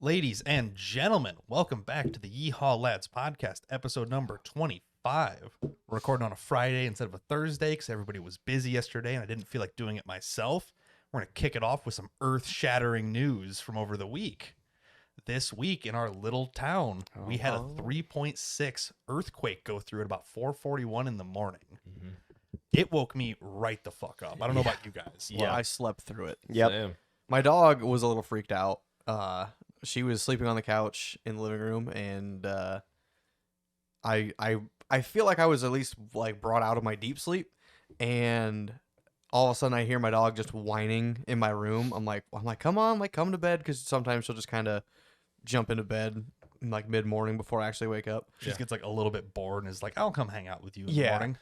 Ladies and gentlemen, welcome back to the Yeehaw Lads podcast, episode number 25. We're recording on a Friday instead of a Thursday because everybody was busy yesterday and I didn't feel like doing it myself. We're going to kick it off with some earth-shattering news from over the week. This week in our little town, we had a 3.6 earthquake go through at about 4:41 in the morning. Mm-hmm. It woke me right the fuck up. I don't know about you guys. Well, I slept through it. Yep. Same. My dog was a little freaked out. She was sleeping on the couch in the living room, and I feel like I was at least like brought out of my deep sleep, and all of a sudden I hear my dog just whining in my room. I'm like, come on, like come to bed, because sometimes she'll just kind of jump into bed like mid morning before I actually wake up. She just gets like a little bit bored and is like, I'll come hang out with you in the morning.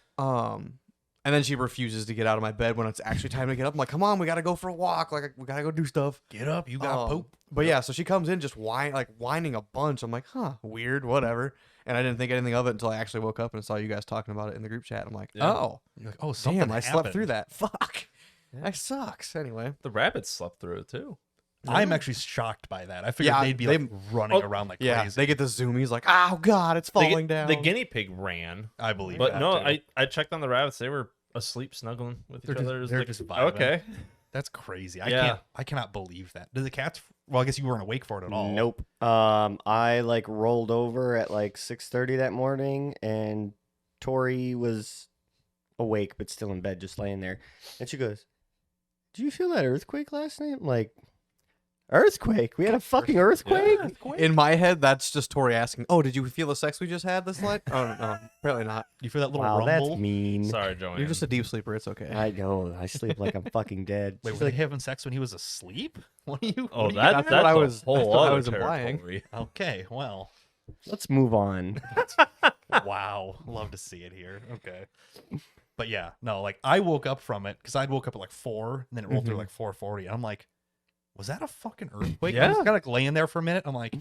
And then she refuses to get out of my bed when it's actually time to get up. I'm like, come on, we got to go for a walk. Like, we got to go do stuff. Get up, you got poop. But yeah, so she comes in just whining a bunch. I'm like, weird, whatever. And I didn't think anything of it until I actually woke up and saw you guys talking about it in the group chat. I'm like, You're like, oh, something damn, I slept happened. through that. Fuck. Yeah. That sucks. Anyway. The rabbits slept through it too. I'm actually shocked by that. I figured they'd be like running around like crazy. They get the zoomies like, oh, God, it's falling down. The guinea pig ran. I believe But that no, too. I checked on the rabbits. They were asleep, snuggling with each other. They're just vibing. Okay. That's crazy. Yeah. I cannot believe that. Did the cats? Well, I guess you weren't awake for it at all. Nope. I like rolled over at like 6:30 that morning, and Tori was awake but still in bed, just laying there. And she goes, "Did you feel that earthquake last night?" I'm like, "Earthquake? We had a fucking earthquake?" Yeah. In my head, that's just Tori asking, oh, did you feel the sex we just had this night? Oh, no, apparently not. You feel that little Wow, rumble? that's mean. Sorry, Joanne. You're just a deep sleeper. It's okay. I know. I sleep like I'm fucking dead. Wait, She's were like, they having sex when he was asleep? What are you? Oh, what are you that's guys- what I a was- whole that's what I other was implying. territory. Okay, well, let's move on. wow, love to see it here. Okay, but yeah, no, like I woke up from it because I'd woke up at like 4, and then it rolled through like 4:40, and I'm like, was that a fucking earthquake? I was Yeah. kind of like laying there for a minute. I'm like,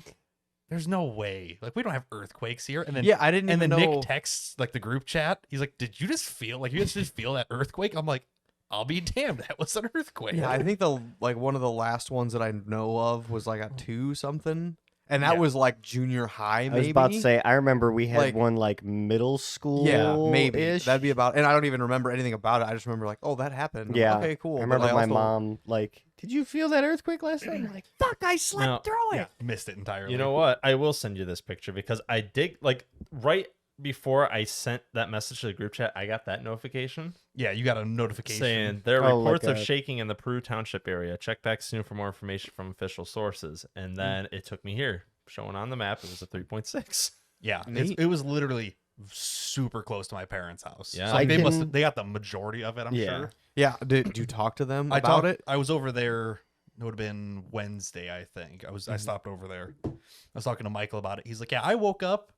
there's no way. Like we don't have earthquakes here. And then Yeah, I didn't and even then know. Nick texts like the group chat. He's like, did you just feel that earthquake? I'm like, I'll be damned. That was an earthquake. Yeah, I think one of the last ones that I know of was like a 2 something, and that Yeah. was like junior high. Maybe. I was about to say, I remember we had Like- one like middle school. Yeah, maybe -ish. that'd be about. And I don't even remember anything about it. I just remember like, oh, that happened. I'm Yeah. like, okay, cool. I But remember my also- mom like, "Did you feel that earthquake last night?" I'm like, "Fuck, I slept No. through it." Yeah, missed it entirely. You know what? I will send you this picture because I did like right before I sent that message to the group chat. I got that notification Yeah, you got a notification saying there are Oh, like reports of a- shaking in the Peru Township area. Check back soon for more information from official sources. And then it took me here, showing on the map. It was a 3.6. Yeah, Neat. it was literally super close to my parents' house. Yeah. So, like, I they got the majority of it. I'm Yeah. sure. Yeah. Did you talk to them I about talked- it? I was over there. It would have been Wednesday, I think. I stopped over there. I was talking to Michael about it. He's like, "Yeah, I woke up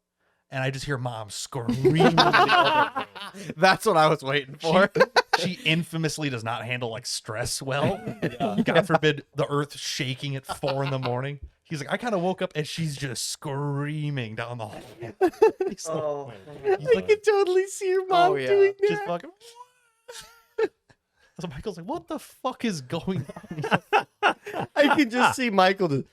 and I just hear mom screaming." in the other room." That's what I was waiting for. She infamously does not handle like stress well. God forbid the earth shaking at 4 in the morning. He's like, I kind of woke up and she's just screaming down the hall. He's like, can totally see your mom yeah. doing that. just fucking. So Michael's like, what the fuck is going on? I can just see Michael just.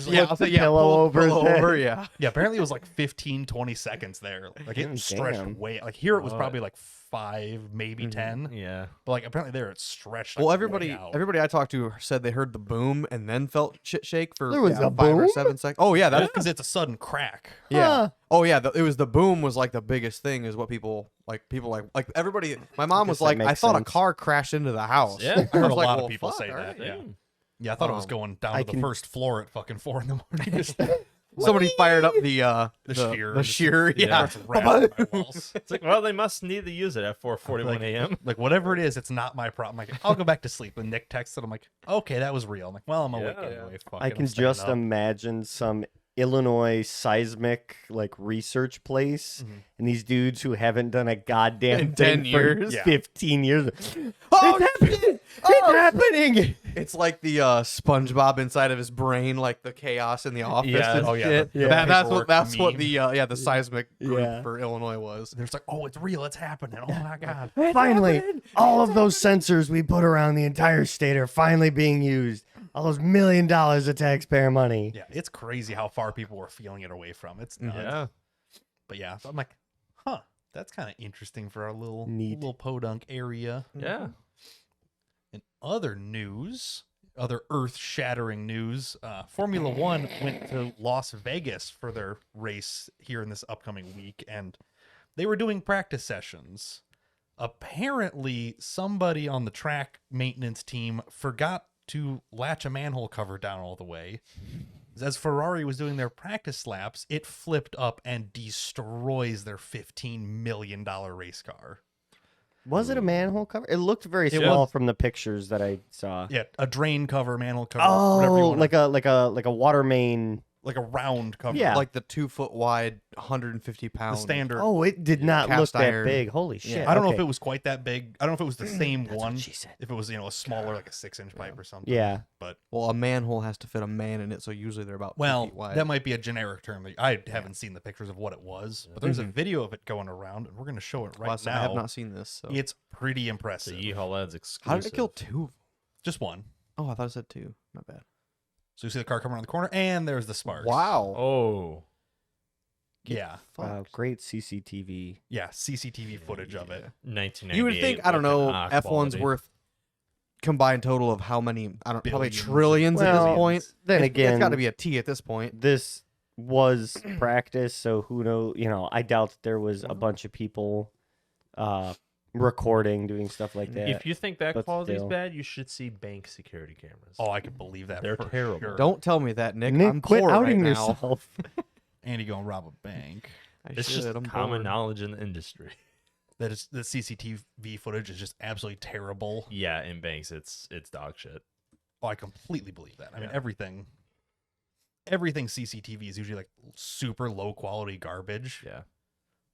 Yeah, I'll say pillow over his head. Yeah. yeah, apparently it was like 15, 20 seconds there. Like it Damn. stretched way. Like here it was Oh. probably like 5, maybe 10. Yeah. But like apparently there it stretched. Like, Well, way out. everybody I talked to said they heard the boom and then felt shit shake for There was a 5 or boom? 7 seconds. Oh yeah, That's that because it's a sudden crack. yeah. Huh. Oh yeah, it was the boom was like the biggest thing is what people like everybody. My mom was guess that like, I makes thought a sense. car crashed into the house. Yeah. I heard was a like, lot of well, people fuck, say all that. right. Yeah. Yeah, I thought it was Um, going down I to the can- first floor at fucking 4 in the morning. Somebody fired up the shear. The shear. Yeah. Yeah. It's wrapped by walls. It's like, well, they must need to use it at 4:41 Like- a.m. Like whatever it is, it's not my problem. Like I'll go back to sleep. When Nick texted, I'm like, okay, that was real. I'm like, well, I'm awake Yeah. anyway. Fuck I it, can I'm staying just up. imagine some Illinois seismic like research place, and these dudes who haven't done a goddamn In thing 10 years? for Yeah. 15 years. Oh, It's happening! It's happening! It's like the SpongeBob inside of his brain, like the chaos in the office. Yeah. and Oh, yeah, shit. the- yeah. That's paperwork what meme. the seismic group Yeah. for Illinois was. There's like, oh, it's real. It's happening. Oh my god. Finally, all of those sensors we put around the entire state are finally being used. All those $1 million of taxpayer money. Yeah, it's crazy how far people were feeling it away from. It's nuts. Yeah. But yeah, so I'm like, huh, that's kind of interesting for our Neat. little podunk area. Yeah. In other news, other earth-shattering news, Formula One went to Las Vegas for their race here in this upcoming week, and they were doing practice sessions. Apparently, somebody on the track maintenance team forgot to latch a manhole cover down all the way. As Ferrari was doing their practice laps, it flipped up and destroys their $15 million race car. Was it a manhole cover? It looked very It small was. from the pictures that I saw. Yeah, a drain cover, manhole cover, whatever you Oh, want. like a water main. Like a round cover. Yeah. Like the 2 foot wide, 150 the pound. standard. Oh, it did not look Cast that iron. big. Holy shit! I don't know if okay. it was quite that big. I don't know if it was the same That's one. what she said. If it was, a smaller, like a 6-inch pipe or something. Yeah. But Well, a manhole has to fit a man in it, so usually they're about 2 well, feet wide. that might be a generic term. I haven't seen the pictures of what it was, but there's a video of it going around, and we're going to show it right Plus, now. I have not seen this. So. It's pretty It's a impressive. Yeehaw Lads exclusive. How did it kill 2? Just one. Oh, I thought it said 2. My bad. So you see the car coming around the corner, and there's the sparks. Wow. Oh. Yeah. Wow, great CCTV. Yeah. CCTV footage of it. 1998. You would think, I don't know, looking F1's quality. worth combined total of how many? I don't probably Billions. trillions at Well, this point. Then It's again, got to be a T at this point. this was practice, so who knows? I doubt that there was a bunch of people recording, doing stuff like that. If you think that but quality is still. bad, you should see bank security cameras. Oh, I can believe that. They're for terrible. sure. Don't tell me that, Nick. Nick, I'm quit poor outing right now. yourself. Andy going to rob a bank. I It's should. just I'm common bored. knowledge in the industry. That is the CCTV footage is just absolutely terrible. Yeah, in banks, it's dog shit. Oh, I completely believe that. I mean, Yeah. everything CCTV is usually like super low quality garbage. Yeah.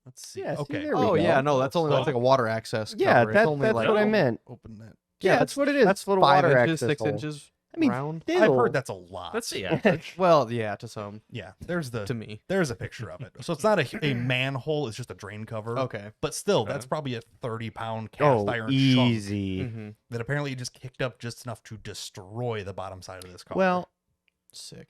Let's see. Yeah, see, Okay. there we Oh go. yeah, no, that's only So- like a water access. Yeah, cover. It's that's only like what I meant. Open that. Yeah, that's what it is. That's It's little 5 water inches, access 6 hole. inches I mean, round. I've still. heard that's a lot. That's the average. Well, yeah, to some, Yeah. There's to me. there's a picture of it. So it's not a manhole. It's just a drain cover. Okay. But still, Okay. that's probably a 30-pound cast Oh, iron chunk easy. Mm-hmm. that apparently just kicked up just enough to destroy the bottom side of this car. Well, Sick.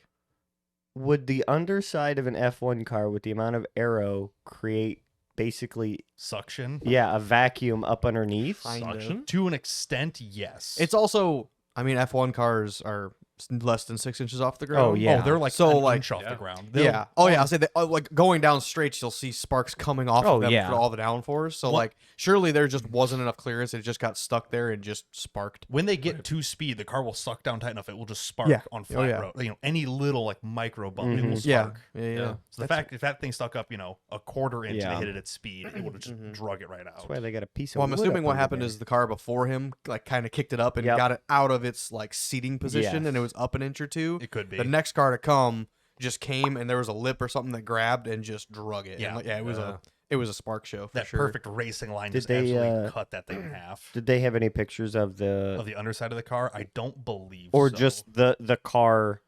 would the underside of an F1 car with the amount of aero create basically, suction a vacuum up underneath? Kind of. Suction? to an extent, yes. It's also, I mean, F1 cars are less than 6 inches off the ground. Oh, yeah. Oh, they're like So, an like- inch off Yeah. the ground. Yeah. Oh yeah. I'll say that. Like going down straight, you'll see sparks coming off Oh, of them yeah. for all the downforce. So Well- like, surely there just wasn't enough clearance. It just got stuck there and just sparked. When they get to speed, the car will suck down tight enough it will just spark Yeah. on Oh, flat yeah. road. Any little like micro bump, it will Mhm. Yeah. spark. Yeah. So the fact if that thing stuck up, a quarter inch and Yeah. it hit it at speed, it would have just Mhm. drug it right That's out. why they got a piece of Well, I'm wood assuming up what under happened there. is the car before him like kind of kicked it up and Yep. got it out of its like seating position, Yes. and it was up an inch or two. It could be. The next car to come just came, and there was a lip or something that grabbed and just drug it. Yeah. And, like, it was Yeah. it was a spark show for that sure. perfect racing line Did just they, absolutely cut that thing in half. Did they have any pictures of Of the the underside of the car, I don't believe or so. just the car?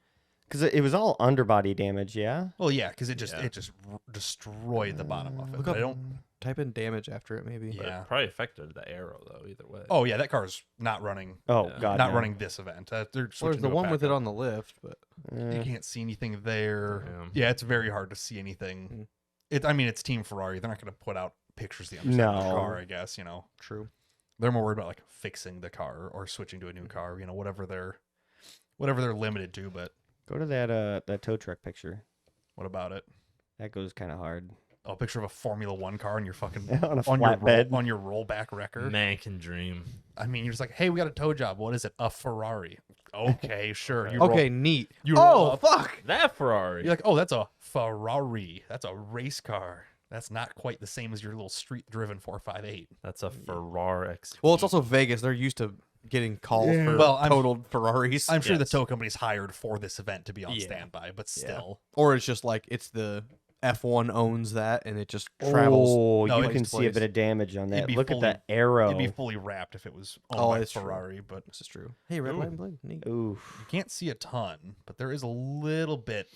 Because it was all underbody damage. Yeah. Well, yeah, because it Yeah. just destroyed the bottom of it. Look But up, I don't. type in damage after it, maybe. But Yeah. it probably affected the arrow though. Either way. Oh yeah, that car's not running. Oh Yeah. God. not no. running this event. They're Well, switching there's the to a one with it backup. on the lift, but You Eh. can't see anything there. Yeah. Yeah, it's very hard to see anything. Mm. It's Team Ferrari. They're not going to put out pictures of the underside of the No. car. I guess true. they're more worried about like fixing the car or switching to a new car. Whatever they're limited to. But Go to that tow truck picture. what about it? That goes kind of hard. Oh, a picture of a Formula One car and you're fucking On a on your flatbed. on your rollback wrecker. Man can dream. I mean, you're just like, hey, we got a tow job. What is it? A Ferrari. Okay, sure. You Okay, roll- neat. you roll Oh up. fuck! That Ferrari. You're like, oh, that's a Ferrari. That's a race car. That's not quite the same as your little street-driven 458. That's a Ferrari X. Well, it's also Vegas. They're used to getting calls for Well, I'm- totaled Ferraris, I'm sure the Yes. tow company's hired for this event to be on Yeah. standby, but Yeah. still. or it's just like it's the F1 owns that, and it just travels. Oh, No, you place can to see a place. bit of damage on It'd that. be Look fully- at that arrow. It'd be fully wrapped if it was owned Oh, by it's true. Ferrari, but This is true. Hey, red Ooh. light and blade. Neat. Oof. you can't see a ton, but there is a little bit.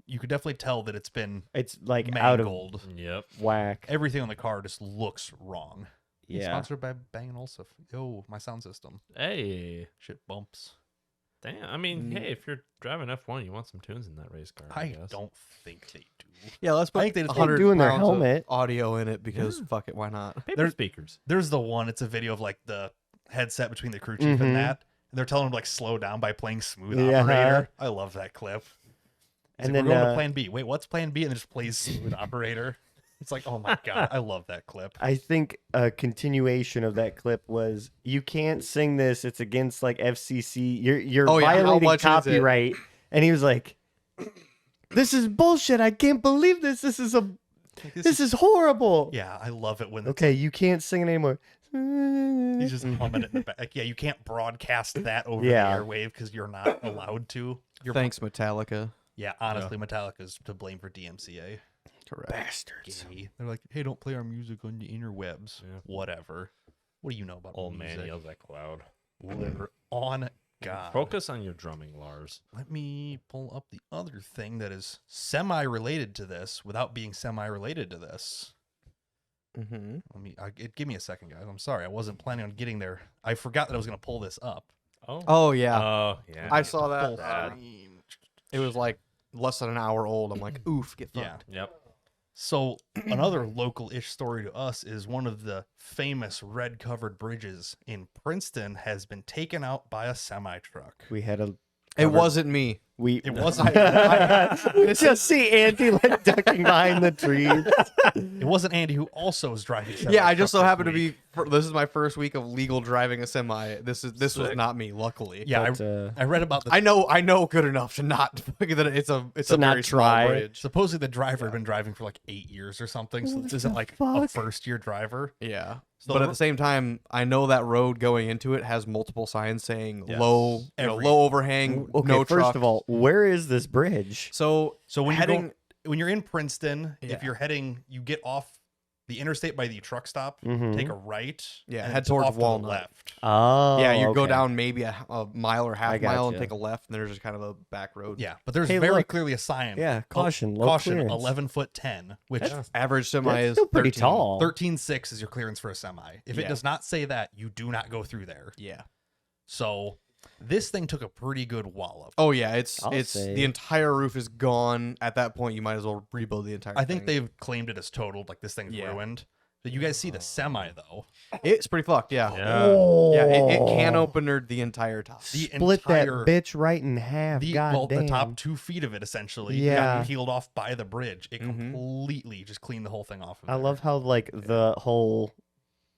You could definitely tell that it's been It's like out of mangled. Yep. whack. Everything on the car just looks wrong. Yeah. Sponsored by Bang & Olufsen. Oh, my sound system. Hey. Shit bumps. Damn. I mean, hey, if you're driving F1, you want some tunes in that race car. I I guess. don't think they do. Yeah, let's put I think they just 100 do in their pounds helmet. of audio in it because fuck it, why not? Paper There's- speakers. There's the one. It's a video of like the headset between the crew chief Mhm. and that. And they're telling him to like slow down by playing Smooth Yeah. Operator. I love that clip. It's And like, then, we're going to uh, Plan B. Wait, what's Plan B? And it just plays Smooth Operator. It's like, oh my god, I love that clip. I think a continuation of that clip was, "You can't sing this. It's against like FCC. You're Oh, yeah. How violating much is it?" copyright." And he was like, "This is bullshit. I can't believe this. This is horrible." Yeah, I love it when Okay, you can't sing it anymore. he's just humming it in the back. Like, yeah, you can't broadcast that over Yeah. the airwave because you're not allowed to. You're Thanks, Metallica. Yeah, honestly, Metallica's to blame for DMCA. Correct. Bastards. Gay. They're like, hey, don't play our music on the interwebs. Yeah. Whatever. What do you know about Old music? man yells at cloud. On God. Focus on your drumming, Lars. Let me pull up the other thing that is semi-related to this without being semi-related to this. Mm-hmm. Give me a second, guys. I'm sorry. I wasn't planning on getting there. I forgot that I was going to pull this up. Oh yeah, Oh, yeah. I saw that. Full bad. screen. It was like less than an hour old. I'm like, oof, get Yeah. fucked. Yep. So another local-ish story to us is one of the famous red-covered bridges in Princeton has been taken out by a semi-truck. We had a. It wasn't me. It wasn't. Just see Andy like ducking behind the trees. It wasn't Andy who also was driving. a Yeah, I just semi-truck so this happened to week. be. This is my first week of legal driving a semi. This was Sick. not me. Luckily. Yeah, But, I read about the. I know good enough to not. That it's a To not very small try. bridge. Supposedly the driver had been driving for like 8 years or something, so this isn't like a fuck? first-year driver. Yeah. So But the- at the same time, I know that road going into it has multiple signs saying Yes. low, Every- low overhang, okay, no first truck. of all, where is this bridge? So So when heading, when you're in Princeton, Yeah. if you're heading, you get off the interstate by the truck stop, Mhm. take a right, Yeah, and head it's towards off to the Walnut. left. Oh, yeah, you go okay. down maybe a mile or half I mile and gotcha. take a left, and there's just kind of a back road. Yeah, but there's Hey, very look. clearly a sign. Yeah, caution, low caution, clearance. 11'10", which Average semi That's is still pretty 13. tall. 13.6 is your clearance for a semi. If it Yeah. does not say that, you do not go through there. Yeah. So this thing took a pretty good wallop. Oh yeah, I'll it's say. the entire roof is gone. At that point, you might as well rebuild the entire. I think thing. they've claimed it as totaled, like this thing's Yeah. ruined. But you guys see the semi though. It's pretty fucked. Yeah. Yeah. Oh. Yeah. It can openered the entire top. The Split that entire- bitch right in half. God well, damn. the top 2 feet of it essentially Yeah. got peeled off by the bridge. It Mhm. completely just cleaned the whole thing off. Of I there. love how like the whole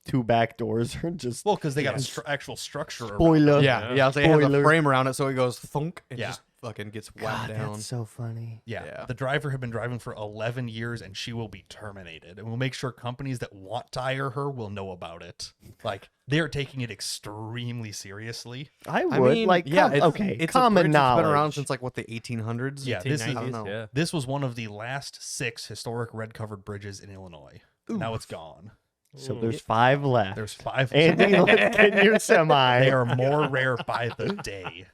2 back doors are just well because they got a Yeah. actual structure. around spoiler. Yeah. Yeah. So it has a Spoiler. frame around it, so it goes thunk and Yeah. just fucking gets God, whacked down. that's so funny. Yeah. Yeah. The driver had been driving for 11 years and she will be terminated. And we'll make sure companies that want to hire her will know about it. Like, they're taking it extremely seriously. I would I mean, like. yeah, it's, okay, it's common a bridge that's knowledge. been around since like what the 1800s. Yeah, this is- I don't 1890s, know. yeah. This was one of the last 6 historic red covered bridges in Illinois. Now it's gone. So there's 5 left. There's 5. Andy, let's get your semi. They are more rare by the day.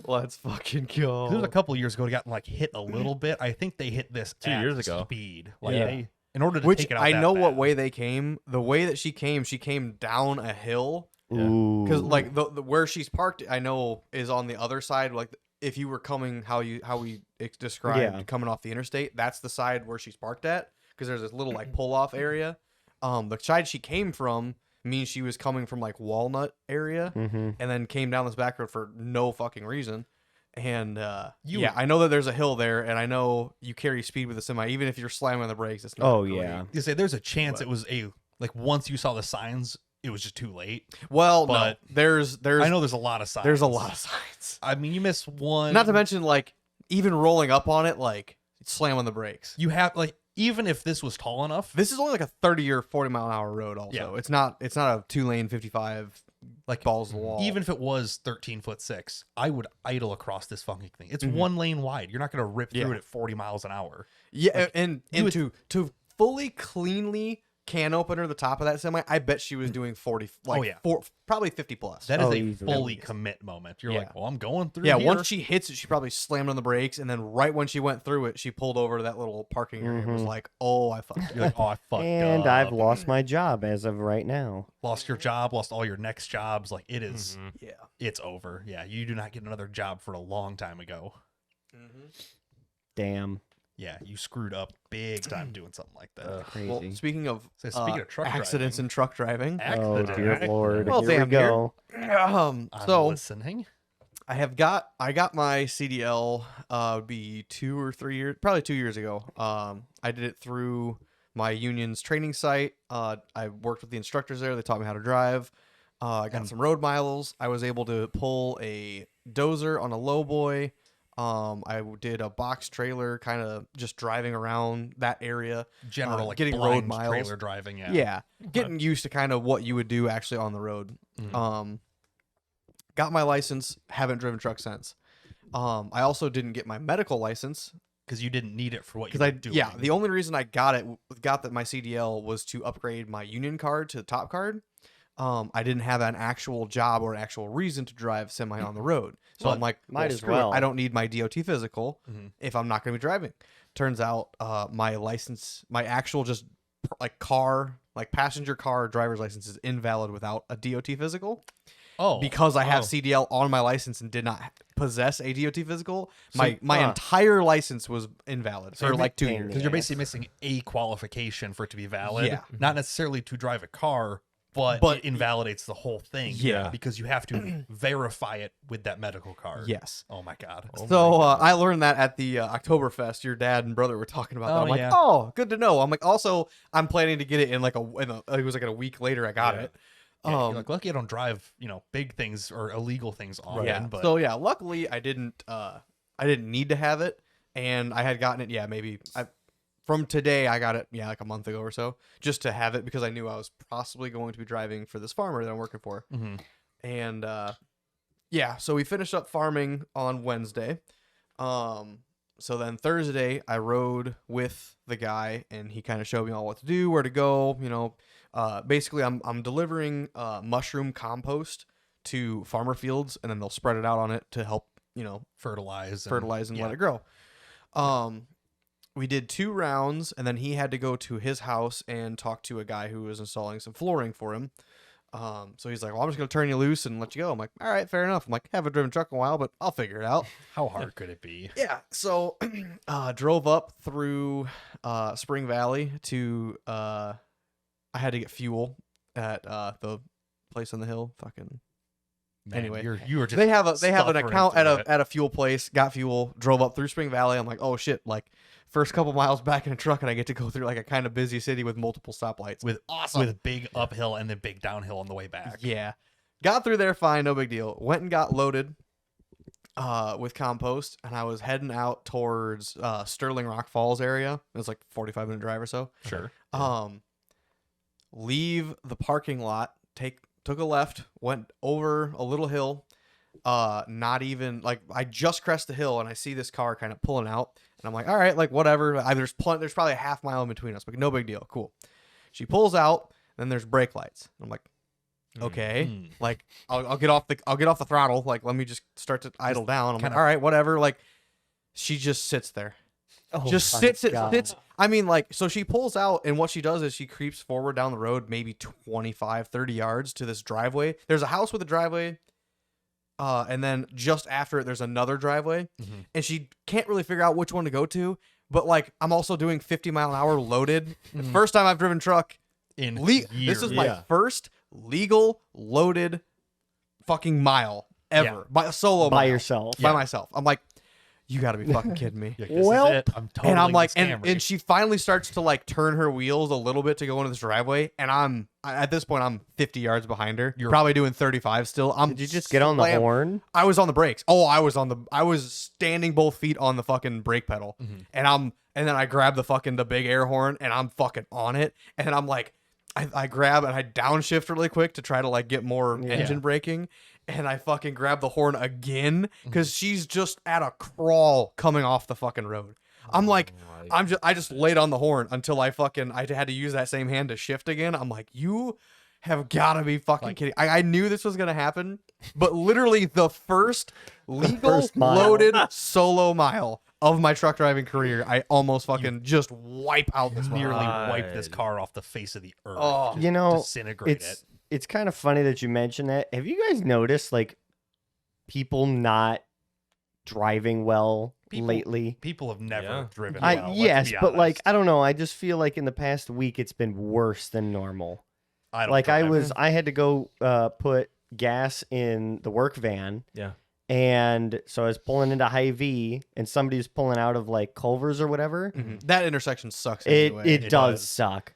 Let's fucking go. There was a couple years ago, it got like hit a little bit. I think they hit this 2 at years ago. speed. Like Yeah. they, in order to Which take it out. I that know what bad. way they came. The way that she came down a hill. Ooh. Because like the where she's parked, I know is on the other side. Like if you were coming how we described Yeah. coming off the interstate, that's the side where she's parked at. Because there's this little like pull off area. The side she came from means she was coming from like Walnut area, Mm-hmm. and then came down this back road for no fucking reason. And You- yeah, I know that there's a hill there, and I know you carry speed with a semi. Even if you're slamming on the brakes, it's not. Oh great. yeah. You say there's a chance But- it was a like once you saw the signs, it was just too late. Well, But no, there's I know there's a lot of signs. there's a lot of signs. I mean, you miss one. Not to mention, like, even rolling up on it, like, slam on the brakes. you have like even if this was tall enough, This is only like a 30 or 40 mile an hour road. Also, Yeah. it's not a 2-lane 55 like balls to the wall. even if it was 13'6", I would idle across this fucking thing. It's Mhm. 1 lane wide. You're not gonna rip through Yeah. it at 40 miles an hour. yeah, like, and you would- to fully cleanly can opener, the top of that semi, I bet she was doing 40, like probably 50 plus. That is a easily. fully commit moment. You're Yeah. like, well, I'm going through. Yeah, here. once she hits it, she probably slammed on the brakes, and then right when she went through it, she pulled over to that little parking area. It was like, oh, I fucked. You're like, oh, I fucked And up. I've lost my job as of right now. Lost your job, lost all your next jobs. Like it is, Yeah. it's over. Yeah, you do not get another job for a long time ago. Damn. Yeah, you screwed up big time doing something like that. Crazy. Well, speaking of So speaking of truck accidents in truck driving, Oh, dear Lord. Well, Here we damn near. go. I'm so listening. I got my CDL be 2 or 3 years, probably 2 years ago. I did it through my union's training site. I worked with the instructors there. They taught me how to drive. I got some road miles. I was able to pull a dozer on a lowboy. I did a box trailer, kind of just driving around that area. General like getting blind road miles. trailer driving. Yeah. Yeah, getting used to kind of what you would do actually on the road. Got my license, haven't driven truck since. I also didn't get my medical license because you didn't need it for what you because were doing. yeah, the only reason I got my CDL was to upgrade my union card to the top card. I didn't have an actual job or an actual reason to drive semi on the road. So I'm like, might as screw it. well. I don't need my DOT physical if I'm not going to be driving. Turns out my license, my actual just like passenger car driver's license is invalid without a DOT physical. Oh, Because I have CDL on my license and did not possess a DOT physical, So- my entire license was invalid for you're like 2 pain in years. because you're basically missing a qualification for it to be valid. Yeah. Not necessarily to drive a car, but it invalidates the whole thing. Yeah. Because you have to verify it with that medical card. Yes. Oh my God. So I learned that at the Oktoberfest. Your dad and brother were talking about that. Oh, I'm like, yeah. oh, good to know. I'm like, also, I'm planning to get it in it was like a week later. I got it. Yeah, you're like, lucky I don't drive, big things or illegal things often. Yeah. But So yeah, luckily I didn't need to have it, and I had gotten it. Yeah, from today I got it. Yeah, like a month ago or so, just to have it because I knew I was possibly going to be driving for this farmer that I'm working for. And yeah, so we finished up farming on Wednesday. So then Thursday I rode with the guy, and he kind of showed me all what to do, where to go. Basically I'm delivering mushroom compost to farmer fields, and then they'll spread it out on it to help fertilize and let it grow. We did 2 rounds, and then he had to go to his house and talk to a guy who was installing some flooring for him. So he's like, well, I'm just going to turn you loose and let you go. I'm like, all right, fair enough. I'm like, haven't driven truck in a while, but I'll figure it out. How hard could it be? Yeah. So drove up through Spring Valley to I had to get fuel at the place on the hill. Fucking Man, anyway, you were just they have an suffering account through it. at a fuel place. Got fuel, drove up through Spring Valley. I'm like, oh shit! Like first couple miles back in a truck, and I get to go through like a kind of busy city with multiple stoplights. with awesome. with big uphill and then big downhill on the way back. Yeah, got through there fine, no big deal. Went and got loaded with compost, and I was heading out towards Sterling Rock Falls area. It was like 45-minute drive or so. Sure. Leave the parking lot, took a left, went over a little hill. Not even like I just crest the hill, and I see this car kind of pulling out, and I'm like, all right, like whatever. There's probably a half mile in between us, but no big deal. Cool. She pulls out, then there's brake lights. I'm like, okay, like I'll get off the throttle. Like let me just start to idle down. I'm like, all right, whatever. Like she just sits there. Just sits. I mean, like, so she pulls out, and what she does is she creeps forward down the road, maybe 25, 30 yards to this driveway. There's a house with a driveway, and then just after it, there's another driveway, and she can't really figure out which one to go to. But like, I'm also doing 50-mile-an-hour loaded. The first time I've driven truck In this years. is my first legal loaded fucking mile ever by solo By mile, yourself. by myself. I'm like, you got to be fucking kidding me. Yeah, this Well, is it. I'm totally And I'm like, and she finally starts to like turn her wheels a little bit to go into this driveway, and at this point I'm 50 yards behind her. You're probably doing 35 still. Did you just get on the horn? I was on the brakes. Oh, I was standing both feet on the fucking brake pedal, and then I grab the big air horn, and I'm fucking on it, and I'm like, I grab and I downshift really quick to try to like get more engine braking. And I fucking grab the horn again because she's just at a crawl coming off the fucking road. I'm like, my I just laid on the horn until I had to use that same hand to shift again. I'm like, you have got to be fucking kidding. I knew this was going to happen, but literally the first legal first mile. loaded solo mile of my truck driving career, I almost fucking just wipe out this Nearly mile. wiped this car off the face of the earth. Oh. Just You know, disintegrate it. it's kind of funny that you mentioned that. Have you guys noticed like people not driving well lately? People have never Yeah. driven well. let's Yes, be but like honest. I don't know. I just feel like in the past week it's been worse than normal. I don't Like drive. I had to go put gas in the work van. Yeah. And so I was pulling into Hy-Vee, and somebody was pulling out of like Culver's or whatever. Mhm. That intersection sucks. It Anyway. it It does does. suck.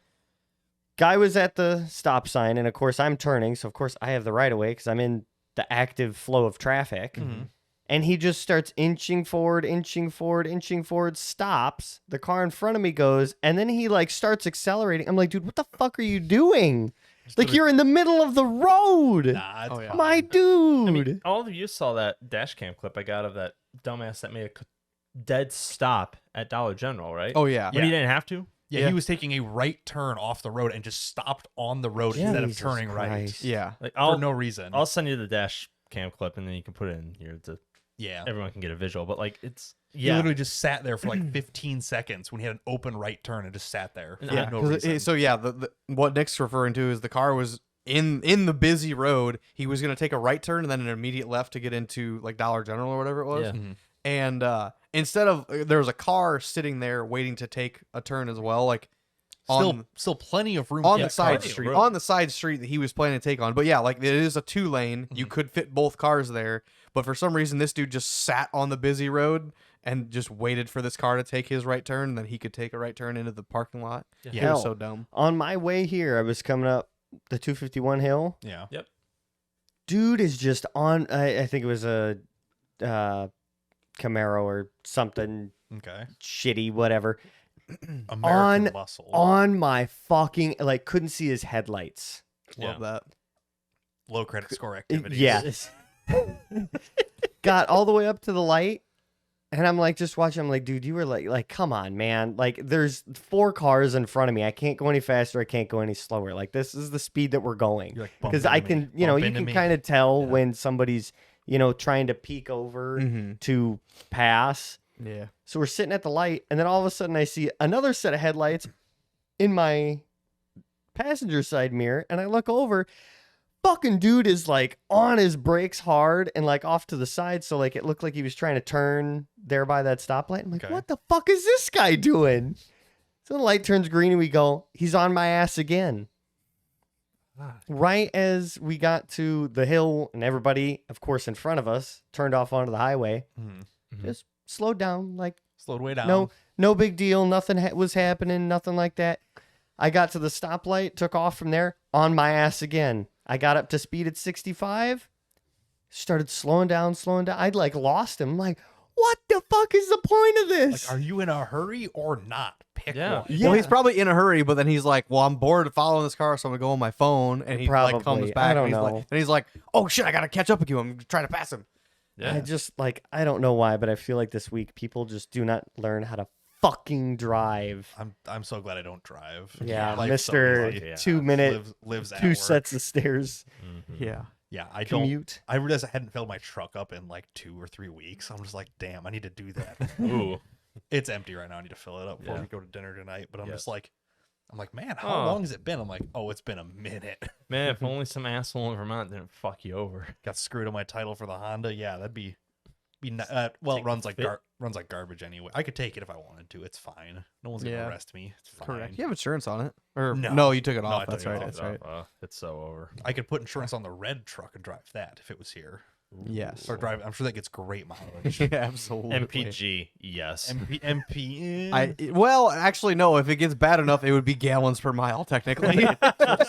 Guy was at the stop sign, and of course I'm turning, so of course I have the right of way because I'm in the active flow of traffic. Mhm. And he just starts inching forward, stops. The car in front of me goes, and then he like starts accelerating. I'm like, dude, what the fuck are you doing? Like you're in the middle of the road. Nah, it's Oh, yeah. fine. My dude. I mean, all of you saw that dash cam clip I got of that dumbass that made a dead stop at Dollar General, right? Oh yeah. When he didn't have to. Yeah, Yeah. he was taking a right turn off the road and just stopped on the road instead of Jesus turning right Christ. Yeah. Like for no reason. I'll send you the dash cam clip and then you can put it in here to Yeah. everyone can get a visual. But like it's He literally just sat there for like 15 seconds when he had an open right turn and just sat there for Yeah, no 'cause reason. so yeah, the what Nick's referring to is the car was in the busy road. He was gonna take a right turn and then an immediate left to get into like Dollar General or whatever it was. Yeah. Mhm. And instead of there was a car sitting there waiting to take a turn as well, like Still plenty of room on for the that side car. street, room. on the side street that he was planning to take on. But yeah, like it is a 2-lane. You could fit both cars there, but for some reason this dude just sat on the busy road and just waited for this car to take his right turn, and then he could take a right turn into the parking lot. Yeah. It Hell, was so dumb. on my way here, I was coming up the 251 hill. Yeah. Dude is just on. I think it was a Camaro or something Okay. shitty, whatever. American muscle. On my fucking like, couldn't see his headlights. Love that. Low credit score activities. Yes. Got all the way up to the light, and I'm like, just watching. I'm like, dude, you were like, come on, man. Like, there's 4 cars in front of me. I can't go any faster. I can't go any slower. Like, this is the speed that we're going. You're like, Because bump I into me, can, you know, bump you into can me. kind of tell Yeah. when somebody's, trying to peek over Mm-hmm. to pass. Yeah. So we're sitting at the light, and then all of a sudden I see another set of headlights in my passenger side mirror, and I look over. Fucking dude is like on his brakes hard and like off to the side, so like it looked like he was trying to turn there by that stoplight. I'm like, Okay. what the fuck is this guy doing? So the light turns green, and we go, he's on my ass again. Right as we got to the hill, and everybody, of course, in front of us turned off onto the highway, Mhm. just slowed down, like. Slowed way down. No big deal. Nothing was happening. Nothing like that. I got to the stoplight, took off from there, on my ass again. I got up to speed at 65, started slowing down. I'd like lost him. I'm like, what the fuck is the point of this? Like, are you in a hurry or not? Pick Yeah. one. Yeah. Well, he's probably in a hurry, but then he's like, "Well, I'm bored of following this car, so I'm gonna go on my phone." And he like comes Probably. back. I don't and he's know. Like, and he's like, "Oh shit, I gotta catch up with you. I'm trying to pass him." Yeah. I just like, I don't know why, but I feel like this week people just do not learn how to fucking drive. I'm so glad I don't drive. Yeah, Life's so Mr. easy. Yeah. 2 minute, lives at 2 work. sets of stairs Mhm. Yeah. Yeah, I don't. commute. I realized I hadn't filled my truck up in like 2 or 3 weeks. I'm just like, damn, I need to do that. Ooh. It's empty right now. I need to fill it up before Yeah. we go to dinner tonight. But I'm Yeah. just like, man, how Oh. long has it been? I'm like, oh, it's been a minute. Man, if only some asshole in Vermont didn't fuck you over. Got screwed on my title for the Honda. Yeah, that'd be well, it Take runs the like fit. runs like garbage anyway. I could take it if I wanted to. It's fine. No one's Yeah. gonna arrest me. It's fine. Correct. You have insurance on it, or No. no? You took it No, off. I That's took it right. off. That's right. It's so over. I could put insurance on the red truck and drive that if it was here. Yes. Or drive. I'm sure that gets great mileage. Yeah, absolutely. MPG, yes. MP. Well, actually, no. If it gets bad enough, it would be gallons per mile technically.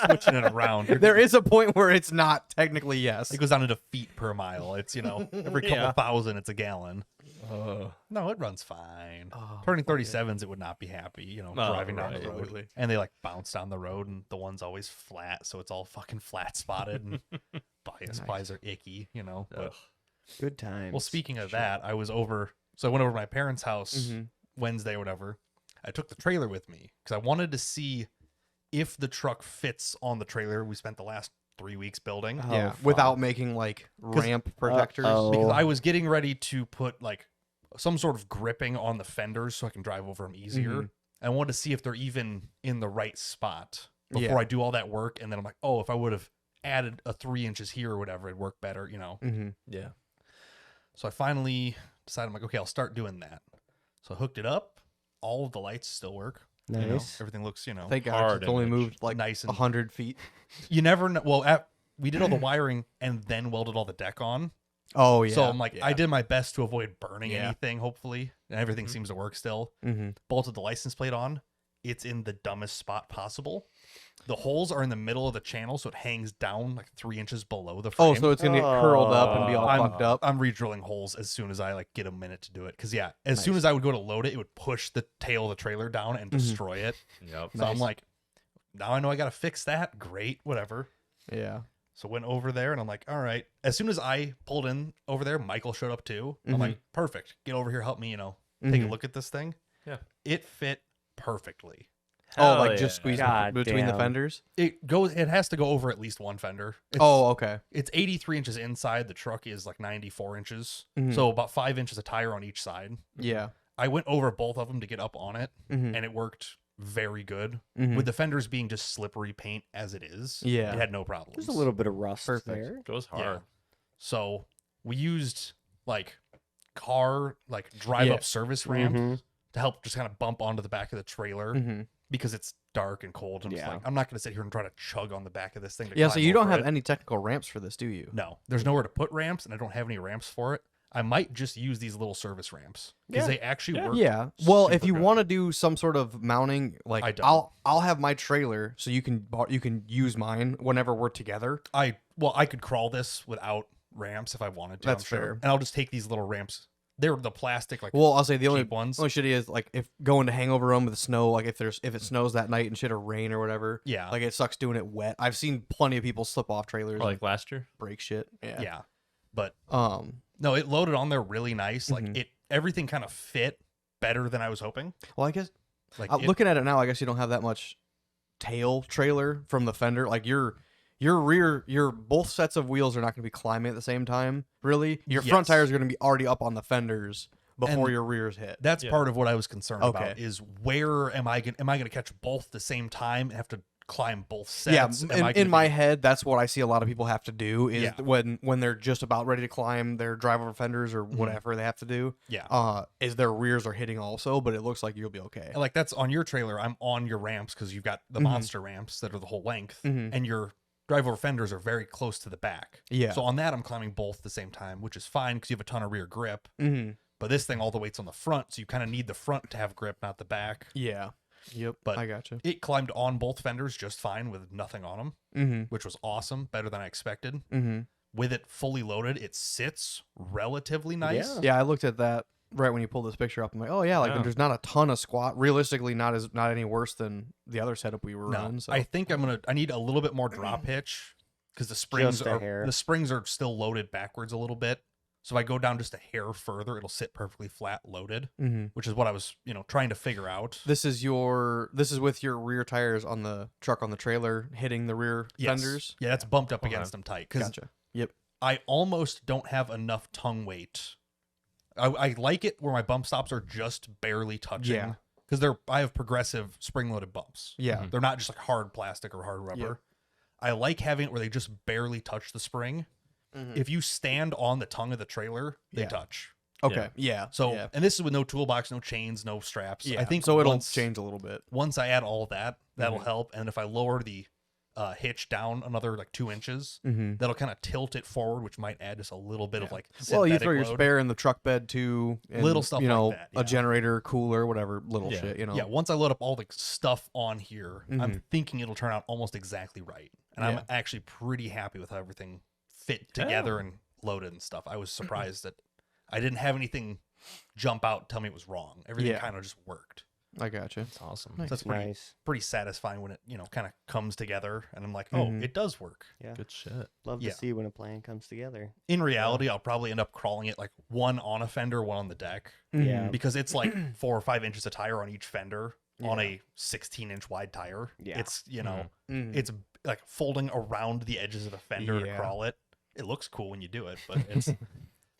Switching it around. There is a point where it's not technically yes. It goes down into feet per mile. It's every couple Yeah. thousand, it's a gallon. Uh, No, it runs fine. Oh, Turning 37s, it would not be happy. Driving down the right. road, Totally. and they like bounce down the road, and the one's always flat, so it's all fucking flat spotted, and bias plies are icky. But ugh. Good times. well, speaking of that, I was over. So I went over to my parents' house Mhm. Wednesday or whatever, I took the trailer with me because I wanted to see if the truck fits on the trailer we spent the last 3 weeks building. Oh, Yeah, fuck. without making like ramp protectors. Because I Oh. was getting ready to put like some sort of gripping on the fenders so I can drive over them easier. Mhm. I wanted to see if they're even in the right spot before Yeah. I do all that work. And then I'm like, oh, if I would have added a 3 inches here or whatever, it'd work better, you know? Mm-hmm. Yeah. So I finally decided, I'm like, okay, I'll start doing that. So I hooked it up. All of the lights still work. You know, Nice. everything looks, you know, Thank God Hard it's only image. moved like nice and 100 feet. you never know. Well, we did all the wiring and then welded all the deck on. Oh yeah. So I'm like, yeah. I did my best to avoid burning Yeah. anything, hopefully. And everything Mhm. seems to work still. Mm-hmm. Bolted the license plate on. It's in the dumbest spot possible. The holes are in the middle of the channel, so it hangs down like 3 inches below the frame. Oh, so it's gonna get curled up and be all I'm- fucked up. I'm re-drilling holes as soon as I like get a minute to do it. Because yeah, as soon as I would go to load it, it would push the tail of the trailer down and destroy it. Yep. So I'm Nice. like, now I know I got to fix that. Great, whatever. Yeah. So went over there and I'm like, all right. As soon as I pulled in over there, Michael showed up too. I'm Mhm. like, perfect. Get over here, help me, take a Mhm. look at this thing. Yeah. It fit perfectly. Oh, Hell like yeah. just squeeze God between the damn. fenders. It has to go over at least one fender. Oh, okay. It's 83 inches inside. The truck is like 94 inches. Mhm. So about 5 inches of tire on each side. Yeah. I went over both of them to get up on it Mm-hmm. and it worked very good. Mhm. With the fenders being just slippery paint as it is. Yeah. It had no problems. There's a little bit of rust Perfect. there. Goes Yeah. hard. So we used like drive Yeah. up service ramp Mhm. to help just kind of bump onto the back of the trailer Mm-hmm. because it's dark and cold. I'm just Yeah. like, I'm not going to sit here and try to chug on the back of this thing. To Yeah. So climb you don't over have it. any technical ramps for this, do you? No, there's nowhere to put ramps, and I don't have any ramps for it. I might just use these little service ramps because Yeah. they actually Yeah. work. Yeah. Well, if super you good. want to do some sort of mounting, like I don't. I'll have my trailer so you can use mine whenever we're together. I could crawl this without ramps if I wanted to. That's I'm sure. fair. And I'll just take these little ramps. They're the plastic like Well, I'll say the only cheap ones. shitty is like if going to hangover room with the snow, like if it snows that night and shit or rain or whatever. Yeah. Like it sucks doing it wet. I've seen plenty of people slip off trailers Or and like last year. break shit. yeah. But No, it loaded on there really nice. Like Mhm. everything kind of fit better than I was hoping. well, I guess Like looking at it now, I guess you don't have that much tail trailer from the fender. Like your rear, both sets of wheels are not going to be climbing at the same time. Really, your front Yes. tires are going to be already up on the fenders before And your rears hit. that's Yeah. part of what I was concerned about Okay. is where am I going to catch both at the same time and have to climb both sets? Yeah, Am I in gonna my be- head, that's what I see a lot of people have to do is Yeah. when they're just about ready to climb their drive over fenders or Mhm. whatever they have to do. Yeah. Is their rears are hitting also, but it looks like you'll be okay. And, like that's on your trailer. I'm on your ramps because you've got the Mhm. monster ramps that are the whole length, Mhm. and your drive over fenders are very close to the back. Yeah. So on that, I'm climbing both at the same time, which is fine because you have a ton of rear grip. Mm-hmm. But this thing, all the weight's on the front, so you kind of need the front to have grip, not the back. Yeah. Yep. But I gotcha. It climbed on both fenders just fine with nothing on them, Mm-hmm. which was awesome, better than I expected. Mm-hmm. With it fully loaded, it sits relatively nice. Yeah. Yeah, I looked at that right when you pulled this picture up. I'm like, oh yeah, like Yeah. there's not a ton of squat. Realistically, not any worse than the other setup we were No, running. So I think I need a little bit more drop hitch because the springs Just a hair. are still loaded backwards a little bit. So if I go down just a hair further, it'll sit perfectly flat loaded, Mhm. which is what I was, trying to figure out. This is with your rear tires on the truck on the trailer hitting the rear Yes. fenders. Yeah, that's bumped up Okay. against them tight because Gotcha. Yep. I almost don't have enough tongue weight. I like it where my bump stops are just barely touching. Yeah. Because I have progressive spring-loaded bumps. Yeah. Mhm. They're not just like hard plastic or hard rubber. Yep. I like having it where they just barely touch the spring. Mhm. If you stand on the tongue of the trailer, they Yeah. touch. Okay. Yeah. So, yeah. and this is with no toolbox, no chains, no straps. Yeah. I think so. It'll once, change a little bit. once I add all that, that'll Mhm. help. And if I lower the hitch down another like 2 inches, Mm-hmm. that'll kind of tilt it forward, which might add just a little bit of Yeah. like Well, you synthetic throw your load. spare in the truck bed too. And, Little stuff you like know, that, yeah. a generator, cooler, whatever, little Yeah. shit. You know. Yeah, once I load up all the stuff on here, I'm Mhm. thinking it'll turn out almost exactly right. And Yeah. I'm actually pretty happy with how everything fit together and loaded and stuff. I was surprised that I didn't have anything jump out and tell me it was wrong. Everything Yeah. kind of just worked. I gotcha. That's awesome. Nice. So that's pretty Nice. pretty satisfying when it kind of comes together, and I'm like, oh, Mhm. it does work. Yeah. Good shit. Love Yeah. to see when a plan comes together. In reality, I'll probably end up crawling it like one on a fender, one on the deck, Yeah. because it's like 4 or 5 inches of tire on each fender on Yeah. a 16-inch wide tire. Yeah. It's Mhm. it's like folding around the edges of the fender to Yeah. crawl it. It looks cool when you do it, but it's A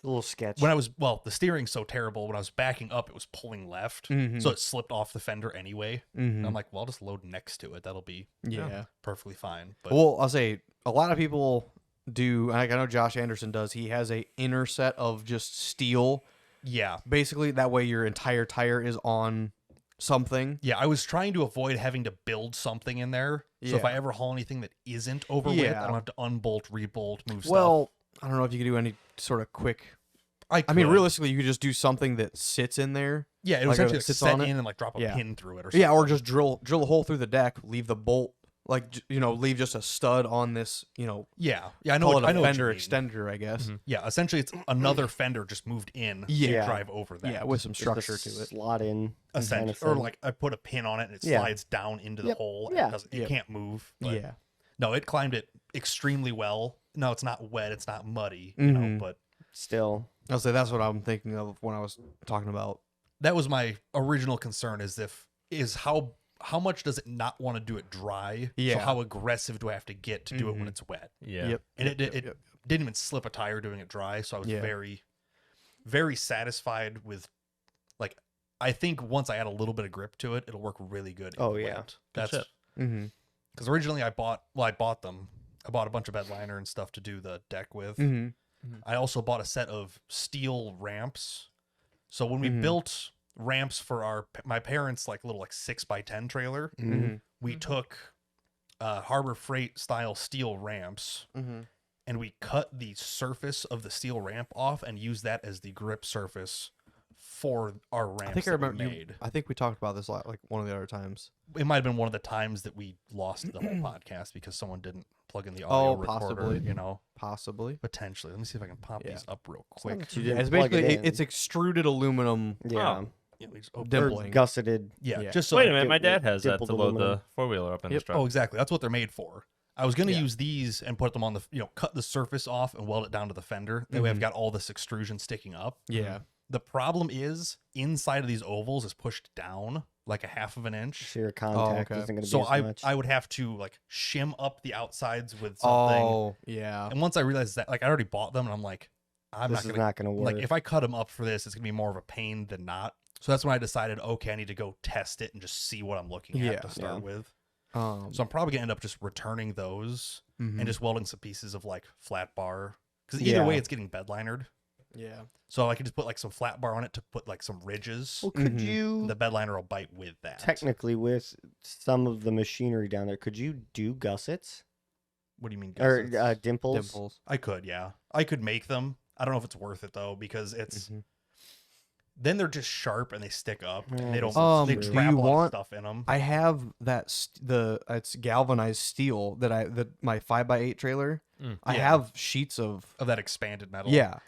little sketch. when I was the steering's so terrible. When I was backing up, it was pulling left, Mhm. so it slipped off the fender anyway. Mhm. And I'm like, well, I'll just load next to it. That'll be yeah. perfectly fine. But Well, I'll say a lot of people do. Like I know Josh Anderson does. He has a inner set of just steel. yeah, Basically, that way your entire tire is on something. yeah, I was trying to avoid having to build something in there. So if Yeah. I ever haul anything that isn't over width, Yeah. I don't have to unbolt, rebolt, move stuff. Well, I don't know if you could do any sort of quick. I mean, could. realistically, you could just do something that sits in there. yeah, it like was a- actually sits set on it? in and like drop a Yeah. pin through it or something. Yeah, or just drill a hole through the deck, leave the bolt, like leave just a stud on this. yeah, I know. Call What, it I a know what you fender mean. extender, I guess. Mhm. Yeah, essentially, it's another fender just moved in. So you Yeah. drive over that. Yeah, with some Just a structure to it. Slot in. essentially, kind of or thing. like I put a pin on it and it Yeah. slides down into the Yep. hole. Yeah. And it Yep. can't move. But Yeah. no, it climbed it extremely well. No, it's not wet. It's not muddy. You know, Mhm. but Still. I'll say that's what I'm thinking of when I was talking about. that was my original concern: is how much does it not want to do it dry? So Yeah. how aggressive do I have to get to do it when Mhm. it's wet? Yeah. Yep. And yep, it yep. didn't even slip a tire doing it dry. So I was Yeah. very, very satisfied with. Like, I think once I add a little bit of grip to it, it'll work really good. Oh, yeah. wet. Good That's shit. Mm-hmm. because originally I bought them. I bought a bunch of bed liner and stuff to do the deck with. Mm-hmm. I also bought a set of steel ramps. So when we Mhm. built ramps for my parents' like little 6x10 trailer, Mm-hmm. we took Harbor Freight style steel ramps Mm-hmm. and we cut the surface of the steel ramp off and used that as the grip surface for our ramps I think I that we remember. made. I think we talked about this like one of the other times. It might have been one of the times that we lost the whole podcast because someone didn't plug in the audio recorder, possibly. Potentially. Possibly. Let me see if I can pop Yeah. these up real As long quick. as you didn't It's plug basically it in. it's extruded aluminum Yeah. Yeah, we just open- Dim- Or Dimpling. gusseted. yeah, Yeah. just so Wait a minute, my dimple- dad has that dimpled to load aluminum. the 4-wheeler up in his Yep. truck. Oh, exactly. That's what they're made for. I was going to Yeah. use these and put them on cut the surface off and weld it down to the fender. That way I've Mhm. got all this extrusion sticking up. Yeah. The problem is inside of these ovals is pushed down like a half of an inch. So your contact okay. isn't going to be So as much. I would have to like shim up the outsides with something. Oh, yeah. And once I realized that, like I already bought them and I'm like, I'm this not is going not going to to, work. like if I cut them up for this, it's going to be more of a pain than not. So that's when I decided, okay, I need to go test it and just see what I'm looking Yeah. at to start Yeah. with. So So I'm probably going to end up just returning those and just welding some pieces of like flat bar because either Yeah. way it's getting bed linered, yeah. so I can just put like some flat bar on it to put like some ridges. well, could Mhm. you The bed liner will bite with that. technically with some of the machinery down there? Could you do gussets What do you mean? or gussets? dimples? Dimples. I could, yeah, I could make them. I don't know if it's worth it though because it's Mhm. then they're just sharp and they stick up and they don't they do trap you a lot of want- stuff in them. I have that it's galvanized steel that my 5x8 trailer. Mm. I Yeah. have sheets of Of that expanded metal. yeah.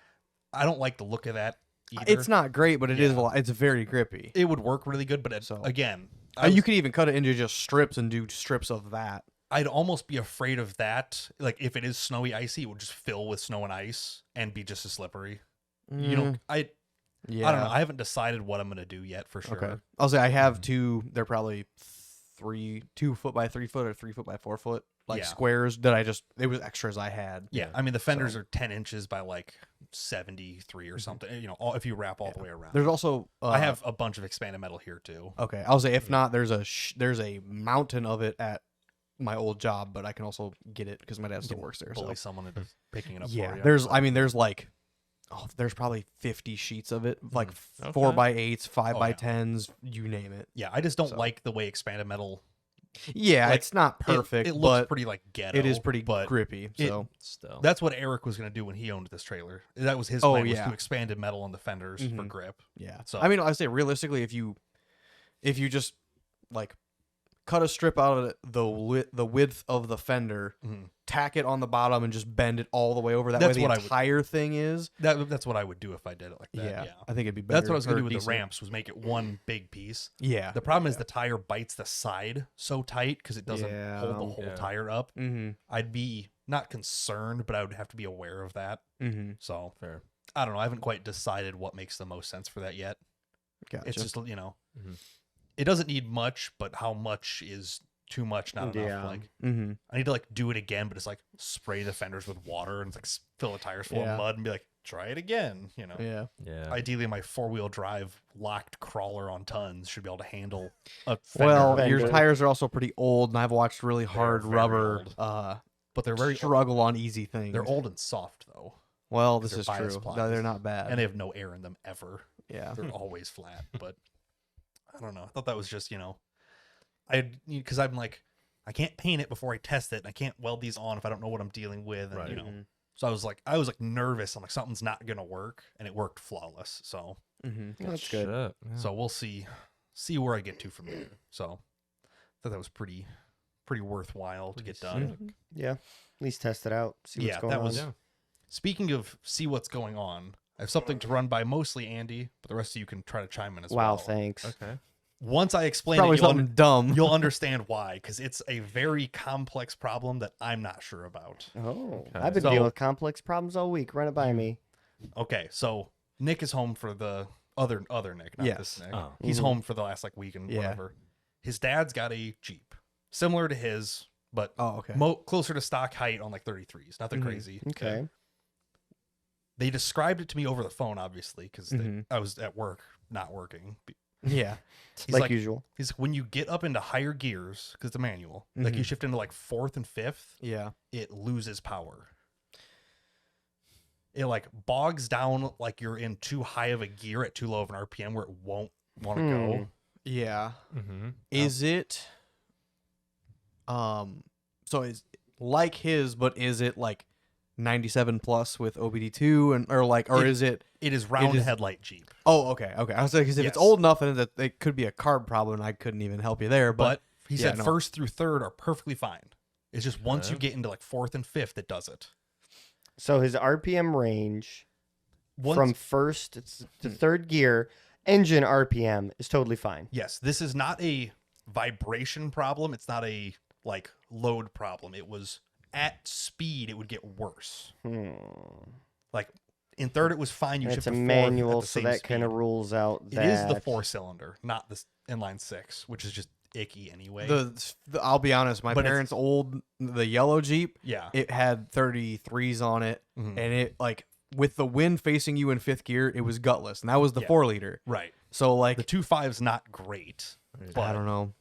I don't like the look of that either. It's not great, but it is Yeah. a lot. It's very grippy. It would work really good, but So- again, You could even cut it into just strips and do strips of that. I'd almost be afraid of that. Like if it is snowy, icy, it would just fill with snow and ice and be just as slippery. You know, I yeah. I don't know. I haven't decided what I'm gonna do yet for sure. Okay. I'll say I have two. They're probably 2 foot by 3 foot or 3 foot by 4 foot like Yeah. squares that it was extras I had. Yeah, I mean the fenders So- are 10 inches by like 73 or something. You know, if you wrap all the way around. There's also I have a bunch of expanded metal here too. Okay, I'll say if not, there's a mountain of it at my old job, but I can also get it because my dad still works there. So Bully someone into picking it up. yeah, for you. there's like, there's probably 50 sheets of it, like Okay. 4x8s, 5x10s, Oh, yeah. you name it. Yeah, I just don't So- like the way expanded metal. Yeah, Like, it's not perfect, It looks but pretty like ghetto. it is pretty but grippy. it- So Still. That's what Eric was gonna do when he owned this trailer. That was his Oh, plan was yeah. to expanded metal on the fenders for Mhm. grip. yeah, So- I mean, I say realistically, if you just like cut a strip out of the width of the fender, Mhm. tack it on the bottom, and just bend it all the way over. That That's way what I the would- entire thing is. That's what I would do if I did it like that. Yeah, Yeah. I think it'd be better. That's what I was gonna or do with decent. the ramps was make it one big piece. Yeah. The problem is the tire bites the side so tight because it doesn't Yeah. hold the whole Yeah. tire up. Mm-hmm. I'd be not concerned, but I would have to be aware of that. Mm-hmm. So Fair. I don't know. I haven't quite decided what makes the most sense for that yet. Gotcha. It's just Mhm. it doesn't need much, but how much is too much? Not Yeah. enough. Like mm-hmm. I need to like do it again, but it's like spray the fenders with water and it's like fill the tires full Yeah. of mud and be like, try it again. Yeah. Yeah. Ideally, my 4-wheel drive locked crawler on tons should be able to handle a fender. Well, your Fender. tires are also pretty old, and I've watched really hard very rubber old. But they're very struggle on easy things. they're old and soft though, Well, 'cause this is they're bias true. plots. No, they're not bad. and they have no air in them ever. yeah. They're always flat. But I don't know. I thought that was just because I'm like I can't paint it before I test it, and I can't weld these on if I don't know what I'm dealing with. And, Right. Mhm. So I was like nervous. I'm like something's not gonna work, and it worked flawless. So Mm-hmm. That's good. Shit, yeah. so we'll see where I get to from there. So I thought that was pretty worthwhile to get Pretty done. sick. Yeah. At least test it out. See what's Yeah, going that on. was- Yeah. Speaking of see what's going on, I have something to run by mostly Andy, but the rest of you can try to chime in as Wow, well. thanks. Okay. Once I explain Probably it, you'll, something dumb. you'll understand why, because it's a very complex problem that I'm not sure about. Oh, Okay. I've been So- dealing with complex problems all week. Run it by me. Okay, so Nick is home for the other Nick, not Yes. this Nick. Oh. He's Mhm. home for the last week and Yeah. whatever. His dad's got a Jeep, similar to his, but Oh, okay. closer to stock height on 33s. Nothing Mhm. crazy. Okay. They described it to me over the phone, obviously, because Mhm. I was at work, not working. Yeah. He's Like, like, usual. he's when you get up into higher gears, because it's a manual, like you Mhm. shift into like 4th and 5th, Yeah. it loses power. It like bogs down like you're in too high of a gear at too low of an RPM where it won't want to go. Yeah. Mm-hmm. Is it so is like his, but is it like 97 plus with OBD2 or is it It is round is- headlight Jeep, Oh, okay. I was like, because if it's Yes. old enough and that it could be a carb problem, I couldn't even help you there. but he yeah, said no. 1st through 3rd are perfectly fine. It's just once you Okay. get into like 4th and 5th, it does it. So his RPM range Once, from first to third gear, engine RPM is totally fine. yes, this is not a vibration problem. It's not a like load problem. It was at speed, it would get worse. Like in 3rd, it was fine. You It's shift a to 4th at manual, the so same that kind of speed. rules out It that. is the 4-cylinder, not the inline 6, which is just icky anyway. the I'll be honest, my But it's- parents' the yellow Jeep, yeah, it had 33s on it, Mhm. and it like with the wind facing you in 5th gear, it was gutless, and that was the Yeah. 4-liter. right. So like, The 2.5's not great, but I don't know.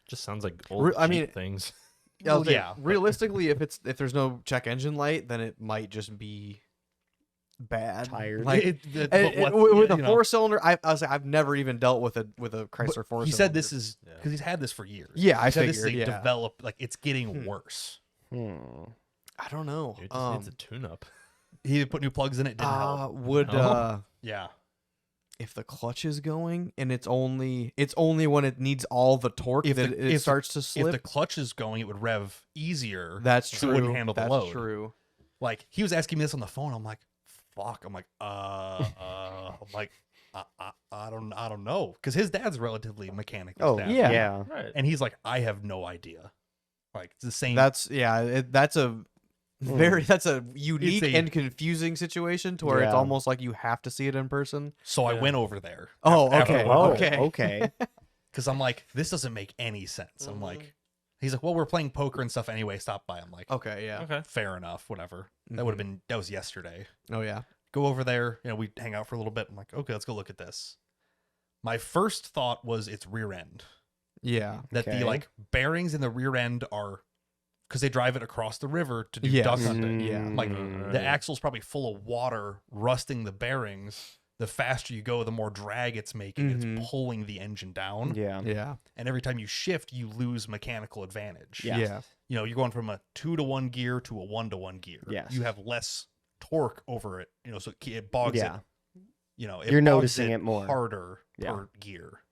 Just sounds like old I Jeep mean- things. Yeah, Well, yeah, but- realistically, if there's no check engine light, then it might just be bad. Tired. Like, but and what- with you a know, 4-cylinder, I was like, I've never even dealt with a Chrysler but 4-cylinder. he said this is Yeah. because he's had this for years. Yeah, I he said this is figured, a yeah. developed, like it's getting worse. I don't know. It just needs a tune-up. He put new plugs in it, didn't help. Would No. Yeah, if the clutch is going and it's only when it needs all the torque If that the- it if the- starts to if slip. the clutch is going, it would rev easier. That's so true. it wouldn't handle the That's load. true. Like he was asking me this on the phone. I'm like, fuck. I'm like, I'm like, I don't know, because his dad's relatively mechanically Oh, savvy. yeah. yeah. Right. And he's like, I have no idea. Like it's the same. That's that's a that's a unique a- and confusing situation to where it's Yeah. almost like you have to see it in person. so I Yeah. went over there. Oh, after okay. work. Oh, Okay. okay. Because I'm like, this doesn't make any sense. I'm Mhm. like, he's like, well, we're playing poker and stuff anyway. Stop by. I'm like, Okay, yeah. Okay. fair enough. Whatever. That would have been, that was yesterday. Oh yeah. Go over there. You know, we hang out for a little bit. I'm like, okay, let's go look at this. My first thought was its rear end. Yeah. That Okay. the like bearings in the rear end are, because they drive it across the river to do Yes. duck hunting. Yeah. Like Mm. the axle's probably full of water, rusting the bearings. The faster you go, the more drag it's making. Mhm. It's pulling the engine down. Yeah. Yeah. And every time you shift, you lose mechanical advantage. Yeah. Yeah. You know, you're going from a 2-to-1 gear to a 1-to-1 gear. Yes. You have less torque over it, you know, so it bogs Yeah. it. You know, it You're bogs noticing it more. harder Yeah. per gear.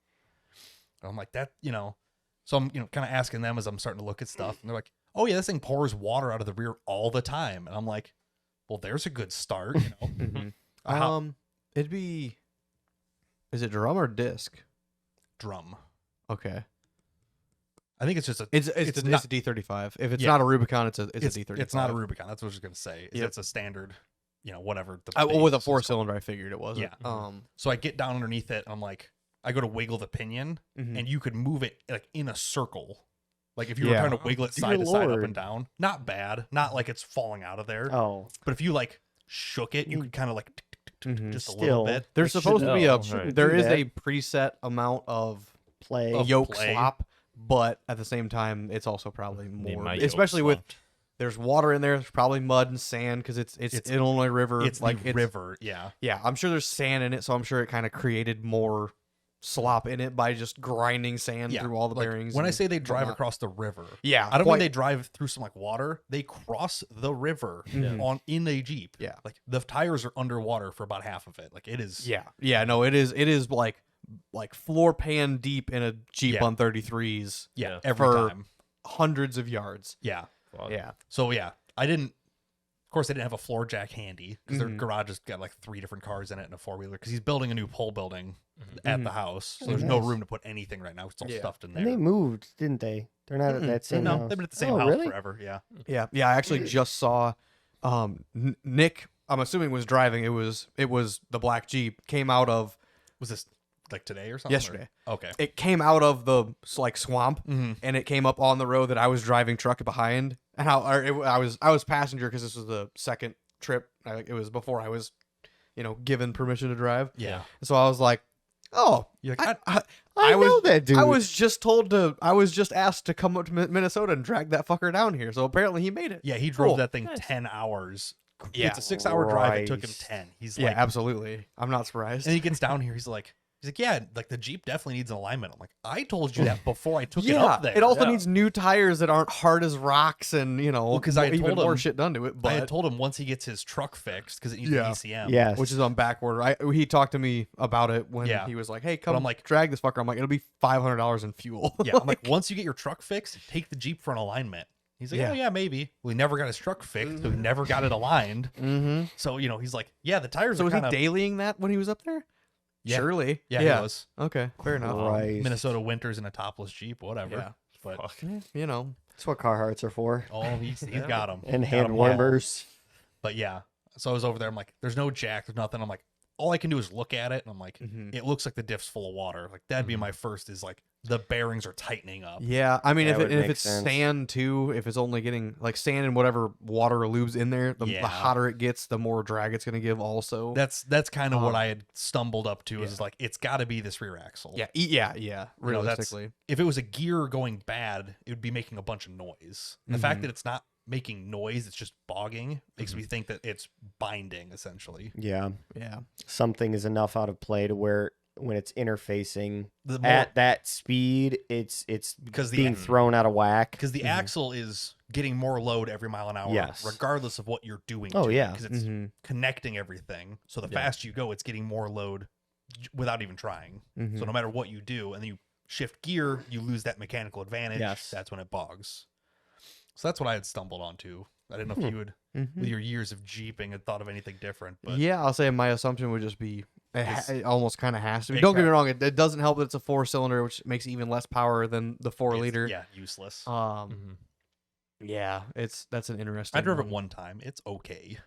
I'm like that, you know. So I'm, kind of asking them as I'm starting to look at stuff, and they're like, "Oh yeah, this thing pours water out of the rear all the time." And I'm like, "Well, there's a good start." Mhm. How- It'd be. Is it drum or disc? Drum. Okay. I think it's just a. It's It's a not- D35. If it's Yeah. not a Rubicon, it's a D35. It's not a Rubicon. That's what I was gonna say. Yep. It's a standard, whatever. The Well, with a base is 4-cylinder, I figured it wasn't. Yeah. So I get down underneath it, and I'm like, I go to wiggle the pinion, Mhm. and you could move it like in a circle. Like if you were Yeah. trying to wiggle it Dear side to side, up Lord. and down. Not bad. Not like it's falling out of there. Oh, But if you like shook it, you Mm. could kind of like Mhm. just a Still. little bit. There's I supposed to be shouldn't- a right. there do is that. a preset amount of play. Of yoke play. slop, but at the same time, it's also probably Need more, my yoke especially with slopped. there's water in there. There's probably mud and sand because it's Illinois River. It's like the river. Yeah. Yeah, I'm sure there's sand in it, so I'm sure it kind of created more slop in it by just grinding sand Yeah. through all the Like, bearings. when I and say they drive whatnot. across the river, yeah, I don't quite- mean they drive through some like water. They cross the river Mhm. in a Jeep. Yeah. Like the tires are underwater for about half of it. Like it is. Yeah, no, it is like floor pan deep in a Jeep Yeah. on 33s, Yeah. Yeah. Every For- time. hundreds of yards. Yeah. Fuck. Yeah, So yeah, I didn't. Of course, I didn't have a floor jack handy because their Mhm. garage has got like 3 different cars in it and a 4-wheeler. Because he's building a new pole building at Mhm. the house, so Oh, there's no nice. room to put anything right now. It's all Yeah. stuffed in And they there. moved, didn't they? They're not at Mm-mm. that same No, house. they've been at the same Oh, house really? forever. Yeah. yeah. I actually just saw Nick. I'm assuming was driving. It was the black Jeep came out of Was this like today or something? yesterday. Or- okay. It came out of the like swamp. Mm-hmm. And it came up on the road that I was driving truck behind, and I was passenger because this was the second trip. It was before I was, given permission to drive. Yeah. So I was like, oh, You're like, I was- know that dude. I was just asked to come up to Minnesota and drag that fucker down here. So apparently he made it. yeah, he drove Cool. that thing Nice. 10 hours. Yeah. It's a 6-hour drive. It took him Christ. 10. He's Yeah, like, absolutely. I'm not surprised. and he gets down here. He's like, yeah, like the Jeep definitely needs an alignment. I'm like, I told you that before I took it yeah, up there. it also Yeah. needs new tires that aren't hard as rocks, and 'cause I had even told more him- shit done to it. I But had told him once he gets his truck fixed because it needs Yeah. an ECM. Yes. which is on back order. He talked to me about it when Yeah. he was like, "Hey, come I'm like- drag this fucker." I'm like, "It'll be $500 in fuel." Yeah, I'm like, once you get your truck fixed, take the Jeep for an alignment. He's like, Yeah. oh yeah, maybe. Well, he never got his truck fixed, so he never got it aligned. mm-hmm. So he's like, yeah, the tires So are was he kind of dailying that when he was up there? Yeah. Surely. yeah, he was Okay, fair enough. Christ. Minnesota winters in a topless Jeep, whatever. Yeah. But Fuck. That's what Carhartts are for. oh, he's got them And hand warmers. But yeah, so I was over there. I'm like, there's no jack, there's nothing. I'm like, all I can do is look at it, and I'm like, Mhm. it looks like the diff's full of water. Like that'd be my first. Is like the bearings are tightening up. Yeah, I mean, That if would make it's sense. sand too, if it's only getting like sand and whatever water or lubes in there, the Yeah. hotter it gets, the more drag it's gonna give. Also, That's kind of what Um, I had stumbled up to. Is yeah. like it's got to be this rear axle. yeah. You know, that's- Realistically, If it was a gear going bad, it would be making a bunch of noise. The fact Mhm. that it's not making noise, it's just bogging, makes Mm-hmm. me think that it's binding essentially. Yeah. yeah. Something is enough out of play to where when it's interfacing The more, at that speed, it's because the being thrown out of whack. because the axle is getting more load every mile an hour, Yes. regardless of what you're doing. Oh, to yeah. because it's Mhm. connecting everything. So the Yeah. faster you go, it's getting more load without even trying. Mhm. So no matter what you do, and then you shift gear, you lose that mechanical advantage. Yes. That's when it bogs. So that's what I had stumbled onto. I didn't know if Hmm. you would, Mhm. with your years of jeeping, had thought of anything different. But Yeah, I'll say my assumption would just be It's- it almost kind of has to be. it Don't get me kinda- wrong; it doesn't help that it's a 4-cylinder, which makes even less power than the 4 it's- liter. yeah, useless. Mhm. Yeah, that's an interesting. I drove it one time. It's okay.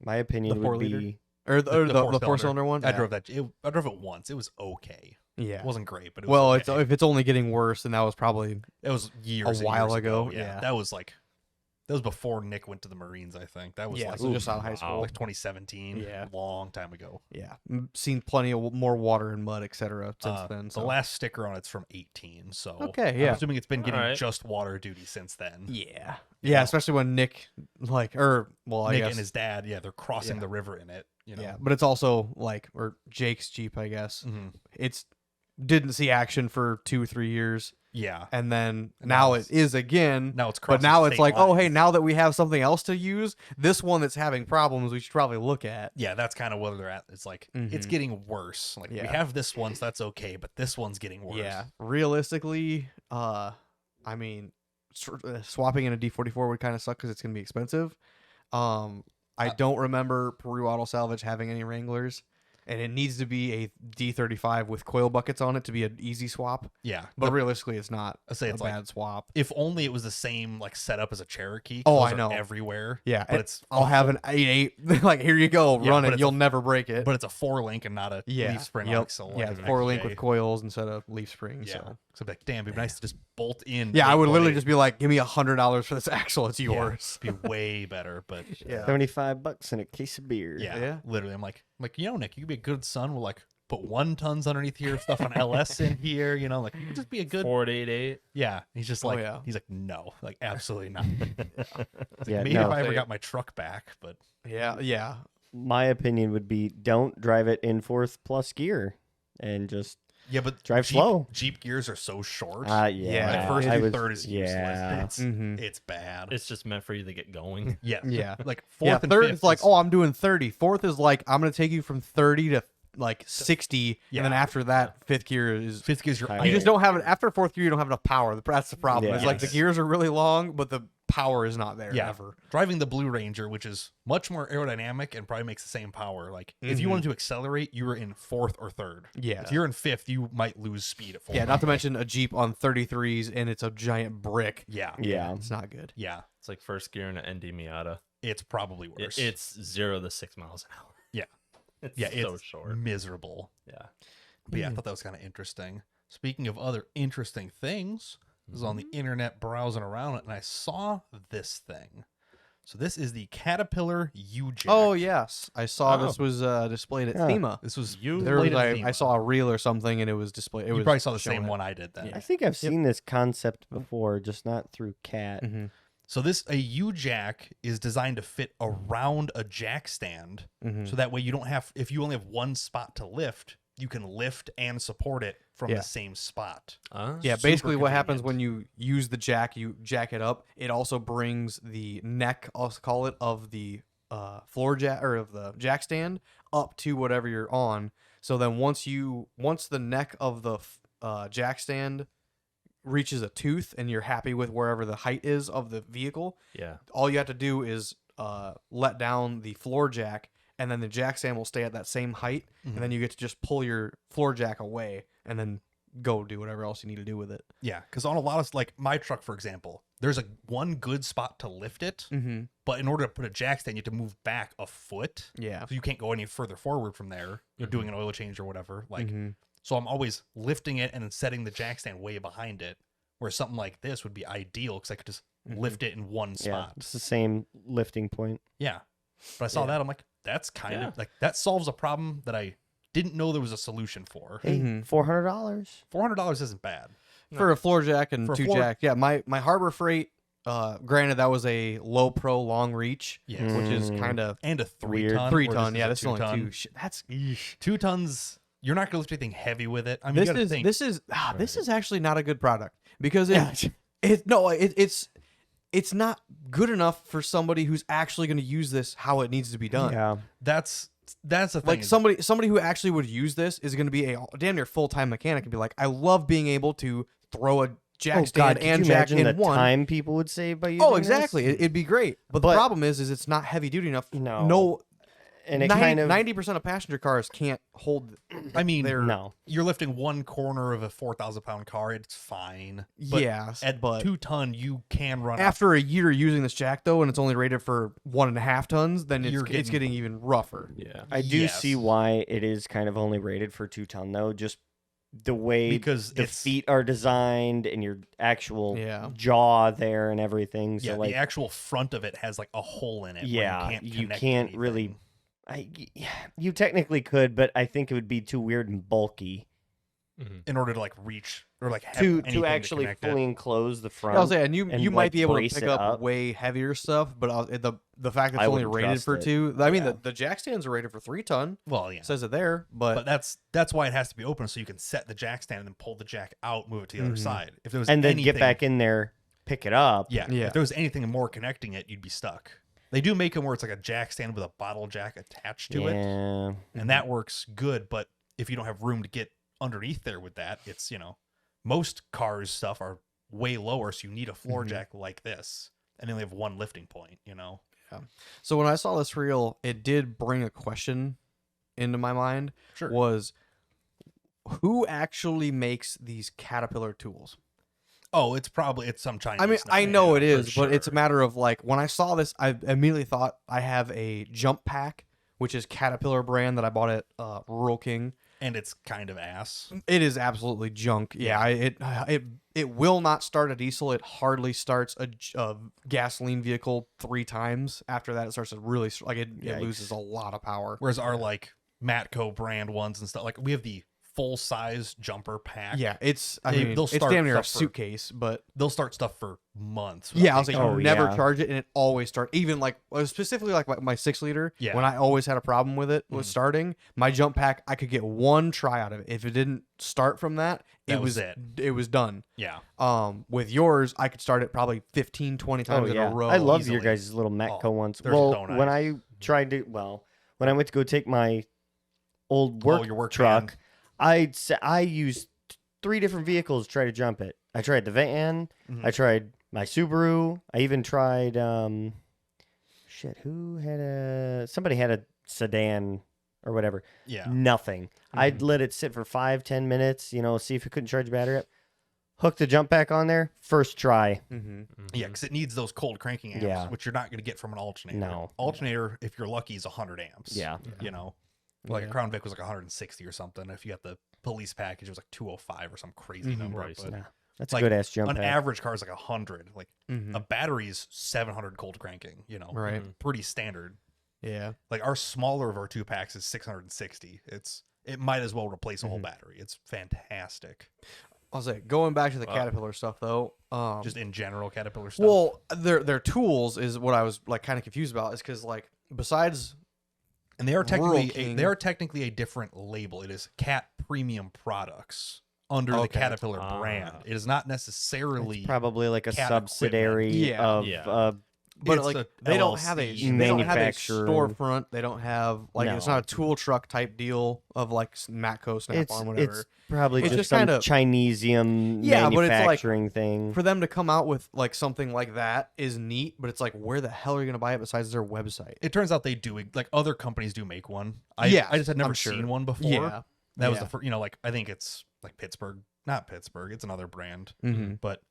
My opinion The would 4-liter? be or The the four-cylinder. 4-cylinder one. I Yeah. drove that. I drove it once. It was okay. Yeah. It wasn't great, but it was Well, okay. if it's only getting worse, then that was probably it was years a and while years ago, Yeah, yeah. that was before Nick went to the Marines. I think that was Yeah, like so just out of high school. like 2017. Yeah. long time ago. seen plenty of more water and mud, etc. Since then. So The last sticker on it's from 18. So Okay, yeah. I'm assuming it's been getting Alright. just water duty since then. yeah, You know? especially when Nick I Nick guess and his dad, they're crossing Yeah. the river in it. yeah, but it's also or Jake's Jeep, I guess. Mhm. It's didn't see action for 2-3 years, yeah. and then And now now it is again. Now it's But crossing now it's state like, oh, lines. hey, now that we have something else to use, this one that's having problems, we should probably look at. Yeah, that's kind of where they're at. It's like it's Mhm. getting worse. Like we Yeah. have this one, so that's okay, but this one's getting worse. Yeah, realistically, I mean, swapping in a D44 would kind of suck because it's gonna be expensive. I don't remember Peru Auto Salvage having any Wranglers, and it needs to be a D35 with coil buckets on it to be an easy swap. Yeah, But realistically, it's not I say a it's bad like swap. if only it was the same like setup as a Cherokee. Oh, those I are know. everywhere. Yeah, but it's I'll have an 8.8. Like, here you go, Yeah, run but it. it's You'll never break it. but it's a 4-link and not a yeah, leaf spring yep. axle. Yeah, like an 4-link XJ. with coils instead of leaf springs. Yeah, So. so like, damn, it'd be nice to just bolt in. Yeah, I would literally 8.8. just be like, give me $100 for this axle. It's Yeah, yours. it'd be way better. But Yeah. $75 and a case of beer. yeah, Yeah. literally, I'm like, you know, Nick, you could be a good son. We'll like put 1 tons underneath here, stuff on LS in here. You know, like you could just be a good. 488. Yeah, he's just Oh, like, yeah. he's like, no, like absolutely not. It's like, Yeah, maybe no. if I ever Say- got my truck back, but Yeah, yeah. My opinion would be don't drive it in 4th plus gear and just yeah, but drive slow. Jeep gears are so short. yeah. Yeah, first I through was- third is useless. Yeah. It's, Mm-hmm. it's bad. It's just meant for you to get going. yeah, Yeah. like Yeah, fourth and third fifth is like, is- oh, I'm doing 30. Fourth is like, I'm going to take you from 30 to like 60. Yeah. And then after that, fifth gear is. fifth gears. Your You You idle. just don't have it. After fourth gear, you don't have enough power. That's the problem. Yeah. It's like the Yes. gears are really long, but the power is not there Yeah. ever. Driving the Blue Ranger, which is much more aerodynamic and probably makes the same power. Like if you Mhm. wanted to accelerate, you were in fourth or third. Yeah. If you're in fifth, you might lose speed at fourth. Yeah, not to mention a Jeep on 33s and it's a giant brick. Yeah, Yeah. It's not good. yeah. It's like first gear in an ND Miata. It's probably worse. It's 0 to 6 miles an hour. Yeah. It's yeah, so it's short. miserable. Yeah. But yeah, I thought that was kind of interesting. Speaking of other interesting things, I was on the internet browsing around it and I saw this thing. So this is the Caterpillar U-Jack. Oh, yes. I saw Oh. this was displayed at Yeah. SEMA. This was You- There was, displayed at I SEMA. saw a reel or something and it was displayed. You was probably saw the showing same it. one I did then. Yeah. I think I've seen this concept before, just not through Cat. Mhm. So a U-Jack is designed to fit around a jack stand. Mhm. So that way you don't have, if you only have one spot to lift, you can lift and support it from Yeah. the same spot. Yeah, Super basically what happens convenient. when you use the jack, you jack it up. It also brings the neck, I'll call it, of the floor jack or of the jack stand up to whatever you're on. So then once the neck of the jack stand reaches a tooth and you're happy with wherever the height is of the vehicle, Yeah. all you have to do is let down the floor jack, and then the jack stand will stay at that same height, and then you get to just pull your floor jack away and then go do whatever else you need to do with it. Yeah, because on a lot of, like my truck, for example, there's one good spot to lift it, Mm-hmm. but in order to put a jack stand, you have to move back a foot. Yeah. So you can't go any further forward from there. You're doing an oil change or whatever. Like, Mhm. so I'm always lifting it and then setting the jack stand way behind it, where something like this would be ideal because I could just lift it in one Yeah, spot. it's the same lifting point. Yeah. But I saw Yeah. that. I'm like, that's kind of like, that solves a problem that I didn't know there was a solution for. Hey, Mhm. $400. $400 isn't bad. For a floor jack and For a two floor- jack. Yeah, my Harbor Freight, granted that was a low pro long reach, Yes. which is Mm. kind of And a 3 Weird. ton. 3 where ton. Yeah, this this is is a only 2 ton. 2. That's 2 tons. You're not going to lift anything heavy with it. I mean, this you gotta is think. this is actually not a good product because Yeah. it's not good enough for somebody who's actually going to use this how it needs to be done. Yeah. That's the thing. Like is- somebody who actually would use this is going to be a damn near full-time mechanic and be like, I love being able to throw a jack Oh God, stand could and you jack imagine in the one. time people would save by using Oh, exactly. this? It'd be great. But the But- problem is it's not heavy duty enough. No. And it kind of 90% of passenger cars can't hold. I mean, their- no. you're lifting one corner of a 4,000-pound car. It's fine. But Yes, at but 2 ton, you can run. up. after a year using this jack though, and it's only rated for 1.5 tons, then You're it's getting even rougher. Yeah. I do Yes. see why it is kind of only rated for 2 ton though, just the way Because the it's- feet are designed and your actual Yeah. jaw there and everything. So Yeah, like the actual front of it has like a hole in it. Yeah, where you connect can't really- anything. you technically could, but I think it would be too weird and bulky in order to like reach or like have to anything actually connect fully it. enclose the front. I was saying, you and, might like, be able to brace pick it up, up. way heavier stuff, but the fact that I it's only wouldn't rated trust for it. 2. I mean, Yeah. the jack stands are rated for 3 ton. Well, yeah. It says it there, but, But that's why it has to be open so you can set the jack stand and then pull the jack out, move it to the other Mhm. side. If there was and then anything, get back in there, pick it up. Yeah, Yeah. If there was anything more connecting it, you'd be stuck. They do make them where it's like a jack stand with a bottle jack attached to it, Yeah. and that works good. But if you don't have room to get underneath there with that, it's most cars stuff are way lower, so you need a floor jack like this, and they only have one lifting point. So when I saw this reel, it did bring a question into my mind. Sure. Was who actually makes these Caterpillar tools? Oh, it's some Chinese. I mean, I nut, know it for is, but it's a sure. matter of like when I saw this, I immediately thought I have a jump pack, which is Caterpillar brand that I bought at Rural King. And it's kind of ass. It is absolutely junk. Yeah, it will not start a diesel. It hardly starts a gasoline vehicle 3 times. After that, it starts to really it loses a lot of power. Whereas our like Matco brand ones and stuff, like we have the full size jumper pack. Yeah, it's They'll it's start damn near a stuff for- suitcase, but They'll start stuff for months. yeah, I was like, without you being- never yeah. charge it, and it always starts. Even like specifically like my 6-liter. Yeah. When I always had a problem with it was starting my jump pack, I could get one try out of it. If it didn't start from that, That was it. It was done. yeah. With yours, I could start it probably 15, 20 times in a row. I love your easily. guys' little Matco ones. they're Well, so when nice. I tried to, when I went to go take my old work, your work truck, van. I used 3 different vehicles to try to jump it. I tried the van, Mhm. I tried my Subaru, I even tried somebody had a sedan or whatever. Yeah. Nothing. I'd let it sit for 5-10 minutes, see if it couldn't charge the battery up. Hook the jump pack on there, first try. Mm-hmm. Yeah, because it needs those cold cranking amps, Yeah. which you're not going to get from an alternator. No. Alternator, if you're lucky, is 100 amps. Yeah. Like Yeah. a Crown Vic was like 160 or something. If you got the police package, it was like 205 or some crazy number. Right. But Nah, that's like, a good ass jump an pack. average car is like 100. Like Mm-hmm. a battery's 700 cold cranking. Right. Pretty standard. Yeah. Like our smaller of our 2 packs is 660. It might as well replace a whole Mhm. battery. It's fantastic. I'll say going back to the Wow. Caterpillar stuff though. Just in general, Caterpillar stuff. Well, their tools is what I was like kind of confused about. Is because like besides and they are Rural technically King. they are technically a different label. It is Cat Premium Products under the Okay. Caterpillar brand. It is not necessarily It's probably like a cat subsidiary Yeah. of Yeah. but It's like a they don't have a LLC. they don't have a Manufacturer. storefront. They don't have like it's No. not a tool truck type deal of like Matco, Snap-on, whatever. It's probably It's just just some kinda- Chinesium Yeah, but it's like- manufacturing thing. For them to come out with like something like that is neat, but it's like where the hell are you gonna buy it besides their website? it turns out they do like other companies do make one. I just had never I'm sure. seen one before. Yeah. That was Yeah. the first, like I think it's like not Pittsburgh, it's another brand. Mm-hmm. But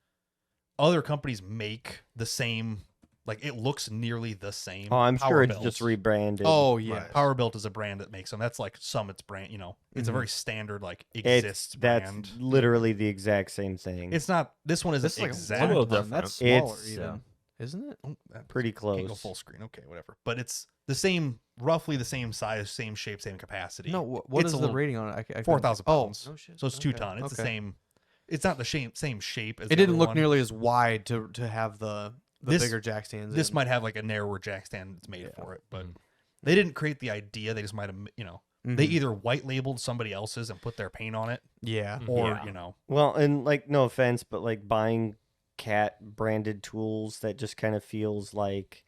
other companies make the same, like it looks nearly the same. Oh, I'm sure it's Powerbuilt. just rebranded. Oh yeah. Powerbuilt is a brand that makes them. That's like Summit's brand. It's a Mhm. very standard like it's exists that's brand. literally the exact same thing. It's not. This one isn't This is like exact. a little one. different. That's smaller It's- even, isn't it? Oh, that pretty can't go close. full screen. Okay, whatever. But it's the same, roughly the same size, same shape, same capacity. No, what It's is a the little- rating on it? I couldn't- 4,000 Oh, pounds. no shit. So it's 2 Okay, ton. It's the okay. same. It's not the same shape as It the didn't other look one. nearly as wide to have the This- bigger jack stands. This in. might have like a narrower jack stand that's made Yeah. for it, but Mm. they didn't create the idea. They just might have, they Mhm. either white labeled somebody else's and put their paint on it, yeah. or Yeah. Well, and like no offense, but like buying cat branded tools that just kind of feels like,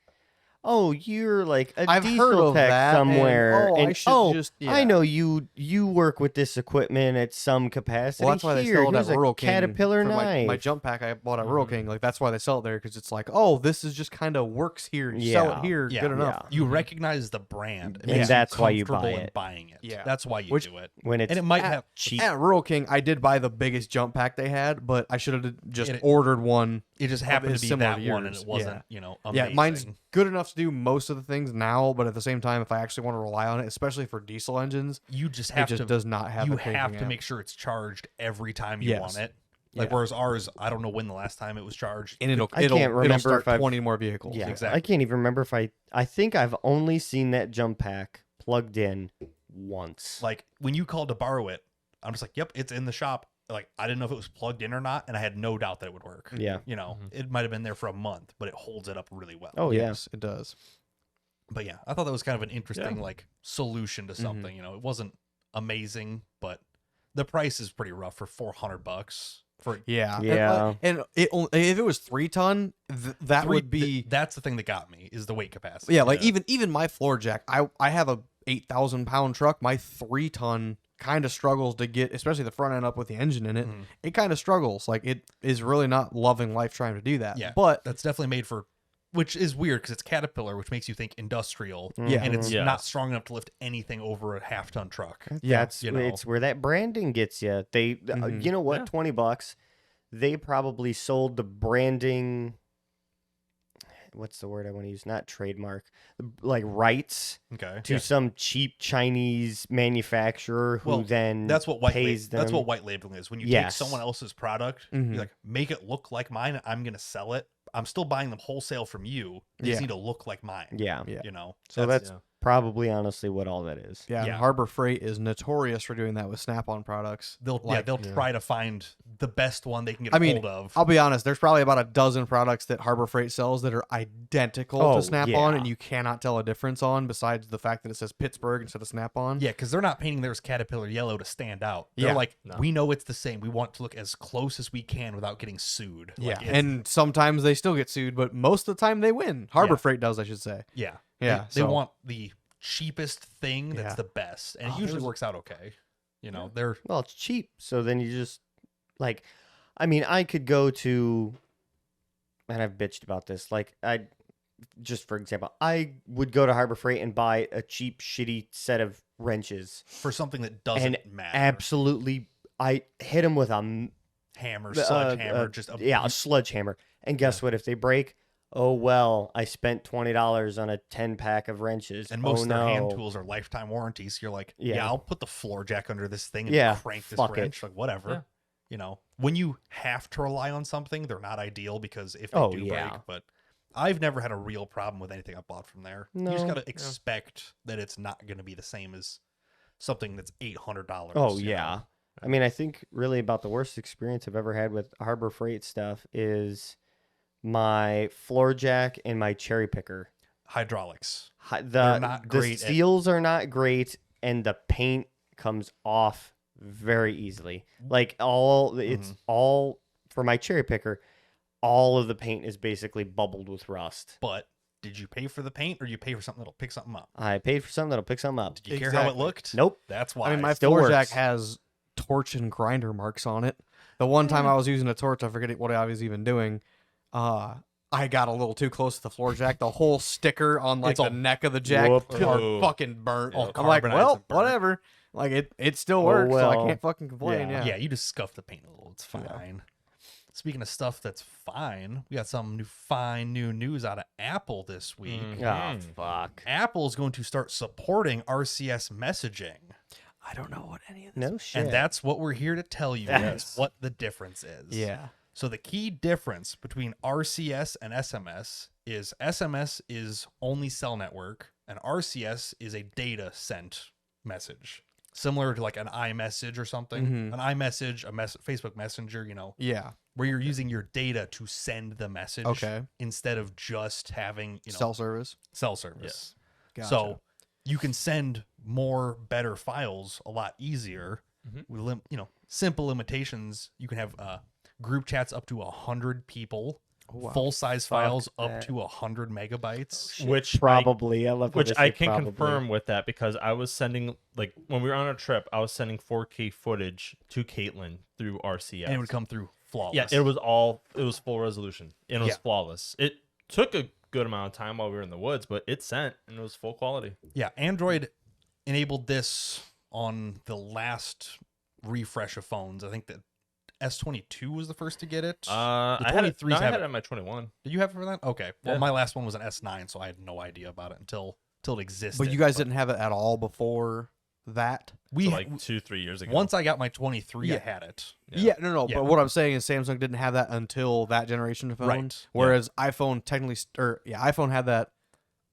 oh, you're like a I've diesel heard of tech that, and, somewhere, oh, I and should just- I yeah. know you work with this equipment at some capacity. Well, that's why they Here, sell it here's at a Rural King. Caterpillar for knife. my jump pack I bought at Rural King. Like that's why they sell it there because it's like, oh, this is just kind of works here. You sell Yeah. it here, Yeah. good enough. You recognize the brand, And makes that's why you comfortable buy in it. buying it. Yeah. That's why you Which- do it, when it's and it might at- have cheap. At Rural King, I did buy the biggest jump pack they had, but I should have just It- ordered one. It just happened it's to be similar that to one, and yours. it wasn't, amazing. Yeah, mine's good enough to do most of the things now, but at the same time, if I actually want to rely on it, especially for diesel engines, You just it have just to. does not have. You a cranking have to amp. make sure it's charged every time you Yes. want it. Like Yeah. whereas ours, I don't know when the last time it was charged. and it'll I can't it'll remember start if I've- 20 more vehicles. Yeah, exactly. I can't even remember if I think I've only seen that jump pack plugged in once. Like when you called to borrow it, I'm just like, yep, it's in the shop. Like I didn't know if it was plugged in or not, and I had no doubt that it would work. Yeah. It might have been there for a month, but it holds it up really well. Oh yeah. Yes, it does. But yeah, I thought that was kind of an interesting like solution to Mm-hmm. something. It wasn't amazing, but the price is pretty rough for $400 for Yeah, Yeah. And if it was 3 ton, that three- would be that's the thing that got me is the weight capacity. yeah. Like even my floor jack, I have a 8,000 pound truck. My 3 ton kind of struggles to get, especially the front end up with the engine in it. Mhm. It kind of struggles. Like it is really not loving life trying to do that. Yeah, But that's definitely made for, which is weird because it's Caterpillar, which makes you think industrial, Yeah. and it's Yes. not strong enough to lift anything over a half-ton truck. Yeah, That's you know. it's where that branding gets you. They, Mhm. you know what, Yeah. $20. They probably sold the branding. What's the word I want to use? Not trademark, like rights Okay, to some cheap Chinese manufacturer who Well, then that's what pays them. that's what white labeling is. When you take Yes. someone else's product, Mhm. you like make it look like mine. I'm gonna sell it. I'm still buying them wholesale from you. They just Yeah. need to look like mine. Yeah. Yeah. You know. So that's yeah. probably honestly what all that is. yeah, and Yeah. Harbor Freight is notorious for doing that with Snap-on products. they'll Like, try to find the best one they can get I a mean, hold of. I'll be honest, there's probably about a dozen products that Harbor Freight sells that are identical Oh, to Snap-On, yeah. and you cannot tell a difference on, besides the fact that it says Pittsburgh instead of Snap-on. Yeah, because they're not painting theirs Caterpillar yellow to stand out. They're Yeah. like, No. we know it's the same. We want it to look as close as we can without getting sued. Yeah, Like, it's- and sometimes they still get sued, but most of the time they win. Harbor Yeah. Freight does, I should say. yeah, Yeah, They so- want the cheapest thing that's Yeah. the best, and it Oh, usually there's- works out okay. You know, they're Well, it's cheap. So then you just like, I mean, I could go to, and I've bitched about this. Like, just for example, I would go to Harbor Freight and buy a cheap, shitty set of wrenches. for something that doesn't And matter. Absolutely, I hit them with a Hammer, sledgehammer, just a sledgehammer. And guess what? If they break, oh well, I spent $20 on a 10-pack of wrenches. And most oh, of their hand no. tools are lifetime warranties. So you're like, yeah. Yeah. I'll put the floor jack under this thing and Yeah, crank this fuck it. wrench. Like, whatever. Yeah. You know, when you have to rely on something, they're not ideal because if they Oh, do yeah. break, but I've never had a real problem with anything I bought from there. You just No. got to expect that it's not going to be the same as something that's $800. Oh you yeah. know? I mean, I think really about the worst experience I've ever had with Harbor Freight stuff is my floor jack and my cherry picker. Hydraulics. The not the great at- seals are not great, and the paint comes off very easily. Like it's all for my cherry picker. All of the paint is basically bubbled with rust. But did you pay for the paint or you pay for something that'll pick something up? I paid for something that'll pick something up. Did you care how it Exactly. looked? Nope. That's why. I mean, my still floor works. jack has torch and grinder marks on it. The one time I was using a torch, I forget what I was even doing. I got a little too close to the floor jack. The whole sticker on like It's all- the neck of the jack Whoop. are Oh. fucking burnt. All I'm like, carbonized well, and burnt. whatever. Like it still Oh, works, so I well. can't fucking complain. Yeah. Yeah. Yeah, you just scuff the paint a little. It's fine. Speaking of stuff that's fine, we got some new news out of Apple this week. Oh fuck. Apple's going to start supporting RCS messaging. I don't know what any of this. No shit. And that's what we're here to tell you Yes. is what the difference is. Yeah. So the key difference between RCS and SMS is only cell network and RCS is a data sent message. Similar to like an iMessage or something. Mhm. An iMessage, Facebook Messenger, you know, Yeah. where you're using your data to send the message Okay. instead of just having, Cell service. cell service. Gotcha. So you can send more better files a lot easier Mhm. with simple limitations. You can have group chats up to 100 people, Oh, wow. full size Fuck files up that. to 100 megabytes. Which Probably. I love how which they I say can probably. confirm with that because I was sending like when we were on a trip, I was sending 4K footage to Caitlin through RCS. And it would come through flawless. Yeah, it was full resolution. And it was Yeah. flawless. It took a good amount of time while we were in the woods, but it sent and it was full quality. Yeah, Android enabled this on the last refresh of phones. I think that S22 was the first to get it. I had it, 23s no, I have had it. it on my 21. Did you have it for that? Okay. Well, Yeah. my last one was an S9, so I had no idea about it until it existed. But you guys didn't have it at all before that. We So like 2-3 years ago. once I got my 23, I Yeah. had it. Yeah, no. Yeah. But what I'm saying is Samsung didn't have that until that generation of phone. Right. Whereas iPhone technically, iPhone had that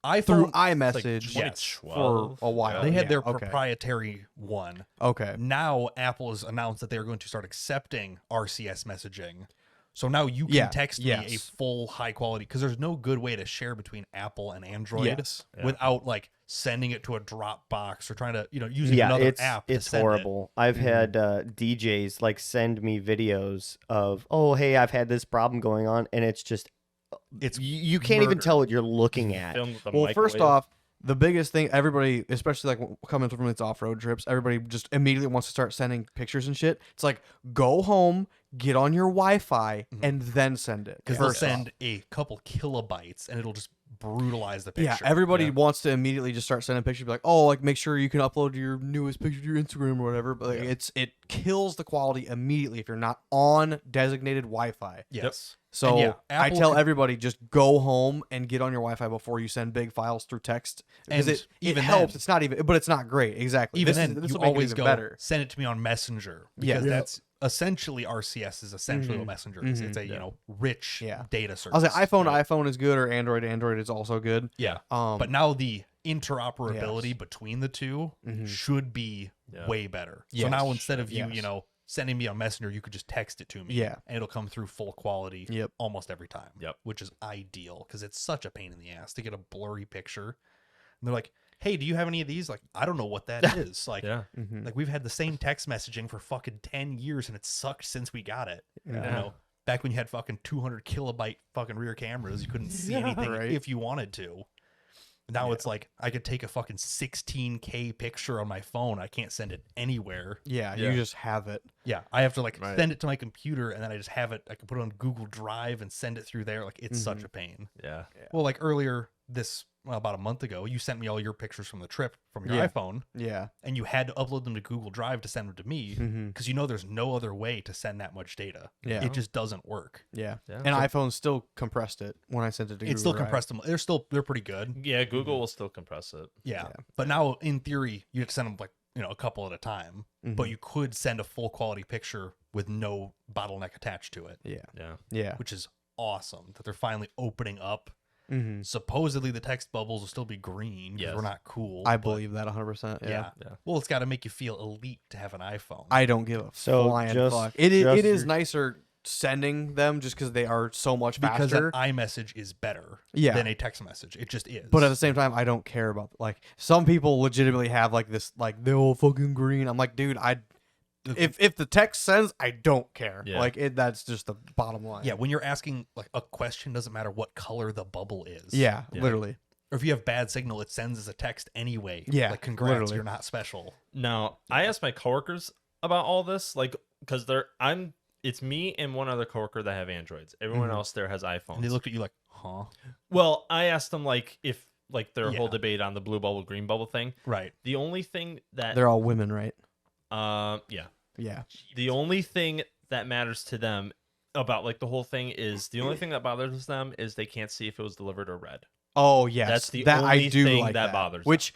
through iPhone, iMessage yes, for 2012. a while. they had Yeah, their okay. proprietary one. Okay. Now Apple has announced that they are going to start accepting RCS messaging. So now you can Yeah, text me a yes. full high quality because there's no good way to share between Apple and Android Yes. Yeah. without like sending it to a Dropbox or trying to using Yeah, another it's app. to it's send it. horrible. I've had DJs like send me videos of, oh hey, I've had this problem going on, and it's just It's you can't even murder. tell what you're looking at. Filmed with the Well, first microwave. off, The biggest thing, everybody, especially like coming from its off-road trips, everybody just immediately wants to start sending pictures and shit. It's like, go home, get on your Wi-Fi, and then send it. Because they'll First off. send a couple kilobytes and it'll just brutalize the picture. Yeah, everybody wants to immediately just start sending pictures. Be like, oh, like make sure you can upload your newest picture to your Instagram or whatever. But like, it kills the quality immediately if you're not on designated Wi-Fi. Yes. So And I Apple tell can- everybody just go home and get on your Wi-Fi before you send big files through text because And it even helps. then- It's not even, but it's not great. Exactly. Even This then, this you will make it always even go better. send it to me on Messenger Yeah. because that's essentially RCS is essentially what Messenger is. It's a rich data service. I was like, iPhone to iPhone is good, or Android to Android is also good. Yeah. But now the interoperability between the two should be way better. So Yes. now instead of you, Yes. sending me on Messenger, you could just text it to me. Yeah. And it'll come through full quality Yep. almost every time. Yep. Which is ideal because it's such a pain in the ass to get a blurry picture. And they're like, hey, do you have any of these? Like, I don't know what that is. Like, Yeah. like we've had the same text messaging for fucking 10 years and it sucked since we got it. You know, back when you had fucking 200 kilobyte fucking rear cameras, you couldn't see anything right. if you wanted to. Now it's like I could take a fucking 16K picture on my phone. I can't send it anywhere. Yeah, Yeah. you just have it. Yeah, I have to like Right. send it to my computer and then I just have it. I can put it on Google Drive and send it through there. Like it's such a pain. Yeah. Well, like earlier about a month ago, you sent me all your pictures from the trip from your Yeah. iPhone, Yeah. and you had to upload them to Google Drive to send them to me because there's no other way to send that much data. Yeah. It just doesn't work. Yeah. Yeah. And iPhone still compressed it when I sent it to Google It's still Drive. compressed them. They're pretty good. Yeah, Google will still compress it. Yeah. But now in theory, you have to send them like, a couple at a time, but you could send a full quality picture with no bottleneck attached to it, Yeah. Yeah. Yeah. which is awesome that they're finally opening up. Mm-hmm. Supposedly the text bubbles will still be green because Yes. we're not cool. I but believe that 100%. Yeah. Yeah. Well, it's got to make you feel elite to have an iPhone. I don't give a So flying just- fuck. It is, just it is your- nicer sending them just because they are so much because faster. an iMessage is better Yeah. than a text message. It just is. But at the same time, I don't care about like some people legitimately have like this like they're all fucking green. I'm like, dude, if the text sends, I don't care. Yeah. Like that's just the bottom line. yeah, when you're asking like a question, doesn't matter what color the bubble is. Yeah, Yeah. literally. Or if you have bad signal, it sends as a text anyway. Yeah, Like congrats, literally. you're not special. Now, I asked my coworkers about all this, like, because it's me and one other coworker that have Androids. Everyone else there has iPhones. And they looked at you like, huh? Well, I asked them like if like their whole Yeah. debate on the blue bubble, green bubble thing. Right. The only thing that They're all women, right? yeah. Yeah. The only thing that matters to them about like the whole thing is the only thing that bothers them is they can't see if it was delivered or read. Oh yes, That's the that I only do thing like that bothers them. Which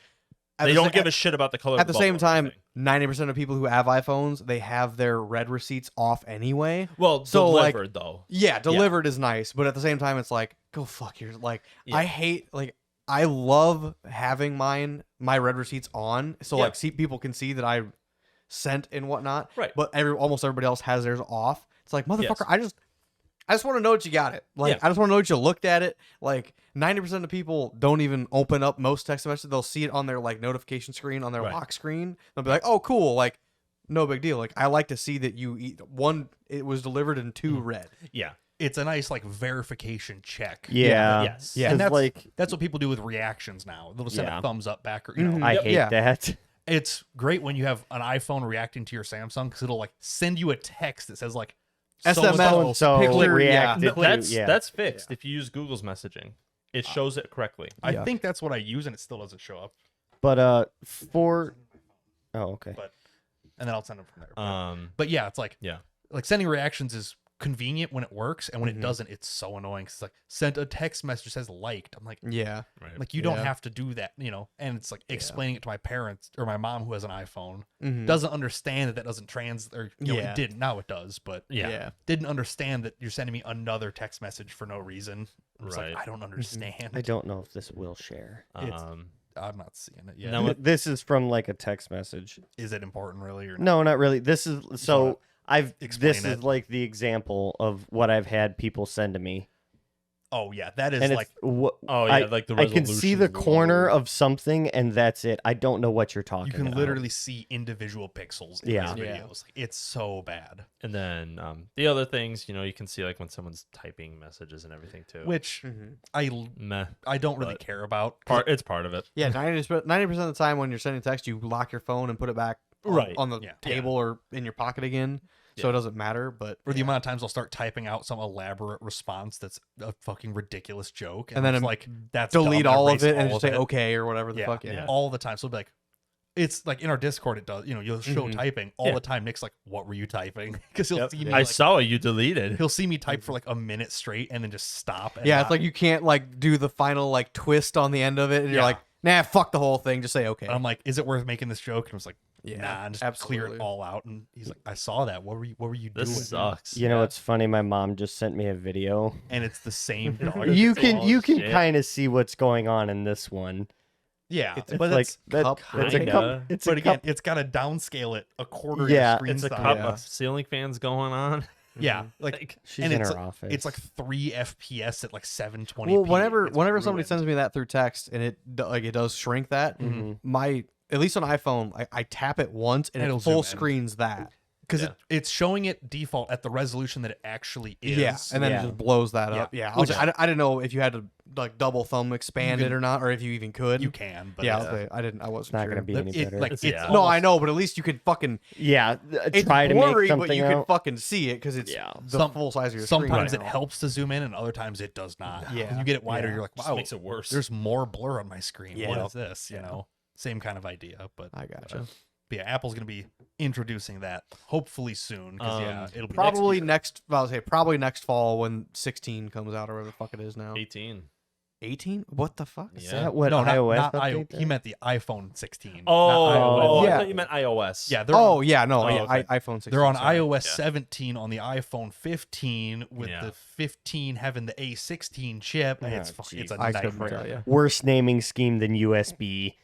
at They the don't sa- give a shit about the color. At of the the same bubble or time, anything. 90% of people who have iPhones, they have their red receipts off anyway. Well, So, like- delivered though. Yeah, delivered is nice, but at the same time, it's like, go fuck your like. Yeah. I hate like I love having my red receipts on, so Yeah. like people can see that I sent and whatnot. Right. But almost everybody else has theirs off. It's like motherfucker, Yes. I just want to know that you got it. Like Yeah. I just want to know that you looked at it. Like 90% of people don't even open up most text messages. They'll see it on their like notification screen on their Right. lock screen. They'll be like, oh cool, like no big deal. Like I like to see that one it was delivered and two read. Yeah. It's a nice like verification check. Yeah. Yes. Yeah. And that's like that's what people do with reactions now. They'll send Yeah. a thumbs up back or you know. Mhm. I Yep. hate Yeah. that. It's great when you have an iPhone reacting to your Samsung because it'll like send you a text that says like SMS So picture, reacted yeah. No, to- that's yeah. that's fixed. If you use Google's messaging, it shows it correctly. I Yeah. think that's what I use and it still doesn't show up. But okay. But and then I'll send them from there. But Yeah, it's like yeah. like sending reactions is convenient when it works, and when Mhm. it doesn't, it's so annoying. 'Cause it's like sent a text message that says liked. I'm like, Yeah. Right. you don't Yeah. have to do that, And it's like explaining it to my parents or my mom who has an iPhone Mhm. doesn't understand that doesn't or Yeah. it didn't. Now it does, but Yeah. didn't understand that you're sending me another text message for no reason. I'm just Right. like, I don't understand. I don't know if this will share. I'm not seeing it yet. Now what- This is from like a text message. Is it important really or not? No, not really. This is so wanna explain this it? is like the example of what I've had people send to me. Oh yeah, that is and like it's what Oh yeah, like the I can see the resolution's corner lower. of something, and that's it. I don't know what you're talking you can about. literally see individual pixels in Yeah. these Yeah. videos. Like, it's so bad. And then the other things, you can see like when someone's typing messages and everything too. Which Mhm. Meh. I don't really But care about. 'cause It's part of it. Yeah, 90% of the time when you're sending text, you lock your phone and put it back Right. on the Yeah. table or in your pocket again, so Yeah. it doesn't matter. But or the amount of times I'll start typing out some elaborate response that's a fucking ridiculous joke, And then it's like that's delete dumb, all of erase it and all just of say it. okay or whatever the Yeah, fuck. Yeah. all the time. So it'll be like, it's like in our Discord, it does. You'll show Mhm. typing all Yeah. the time. Nick's like, "What were you typing?" Because he'll Yep. see me. I like, saw what you deleted. he'll see me type for like a minute straight and then just stop. And Yeah, not- it's like you can't like do the final like twist on the end of it, and you're Yeah. like, nah, fuck the whole thing. Just say okay. I'm like, "Is it worth making this joke?" And I was like, Yeah, "Nah," and just clear absolutely. it all out. And he's like, "I saw that. What were you This doing?" sucks. You know what's funny? My mom just sent me a video. And it's the same. Oh, You it's can all you can shit. kind of see what's going on in this one. Yeah, It's but like it's that, cup, it's a kinda. cup. It's but a again, cup. it's got to downscale it a quarter. Yeah, of screen It's a size. cup Yeah. of ceiling fans going on. Yeah, like Like, She's and in it's her like, office. it's like 3 FPS at like 720p. Well, whenever It's somebody ruined. sends me that through text and it does shrink that, Mhm. my at least on iPhone, I tap it once and It'll it full zoom in. screens that. because Yeah. it's showing it default at the resolution that it actually is. Yeah, and then Yeah. it just blows that up. Yeah. Yeah, I didn't know if you had to like double thumb expand You it can- or not, or if you even could. you can, but yeah, it's, okay, I didn't. I wasn't It's not sure. gonna be but any it- better. like It's- it's yeah. No, I almost- know, but at least you could fucking. yeah, It's try to blurry, make but something you can out. fucking see it because it's Yeah. the full size of your screen. Sometimes right it now. helps to zoom in, and other times it does not. Yeah. When you get it wider, Yeah. you're like, just wow, makes it worse. there's more blur on my screen. Yeah. What is this? You Yeah. know, same kind of idea. But I gotcha. yeah, Apple's gonna be introducing that hopefully soon. Because yeah, it'll be Probably next year. I would say probably next fall when 16 comes out or whatever the fuck it is now. 18. 18? What the fuck? Is Yeah. that what no, iOS not update He does? meant the iPhone 16. Oh, not iOS. Yeah. I thought you meant iOS. Yeah, they're Oh on, yeah, no, Oh, yeah, okay. iPhone 16. they're on sorry. iOS Yeah. 17 on the iPhone 15 with Yeah. the 15 having the A16 chip. Oh, It's it's a I couldn't nightmare. tell you. Worse naming scheme than USB.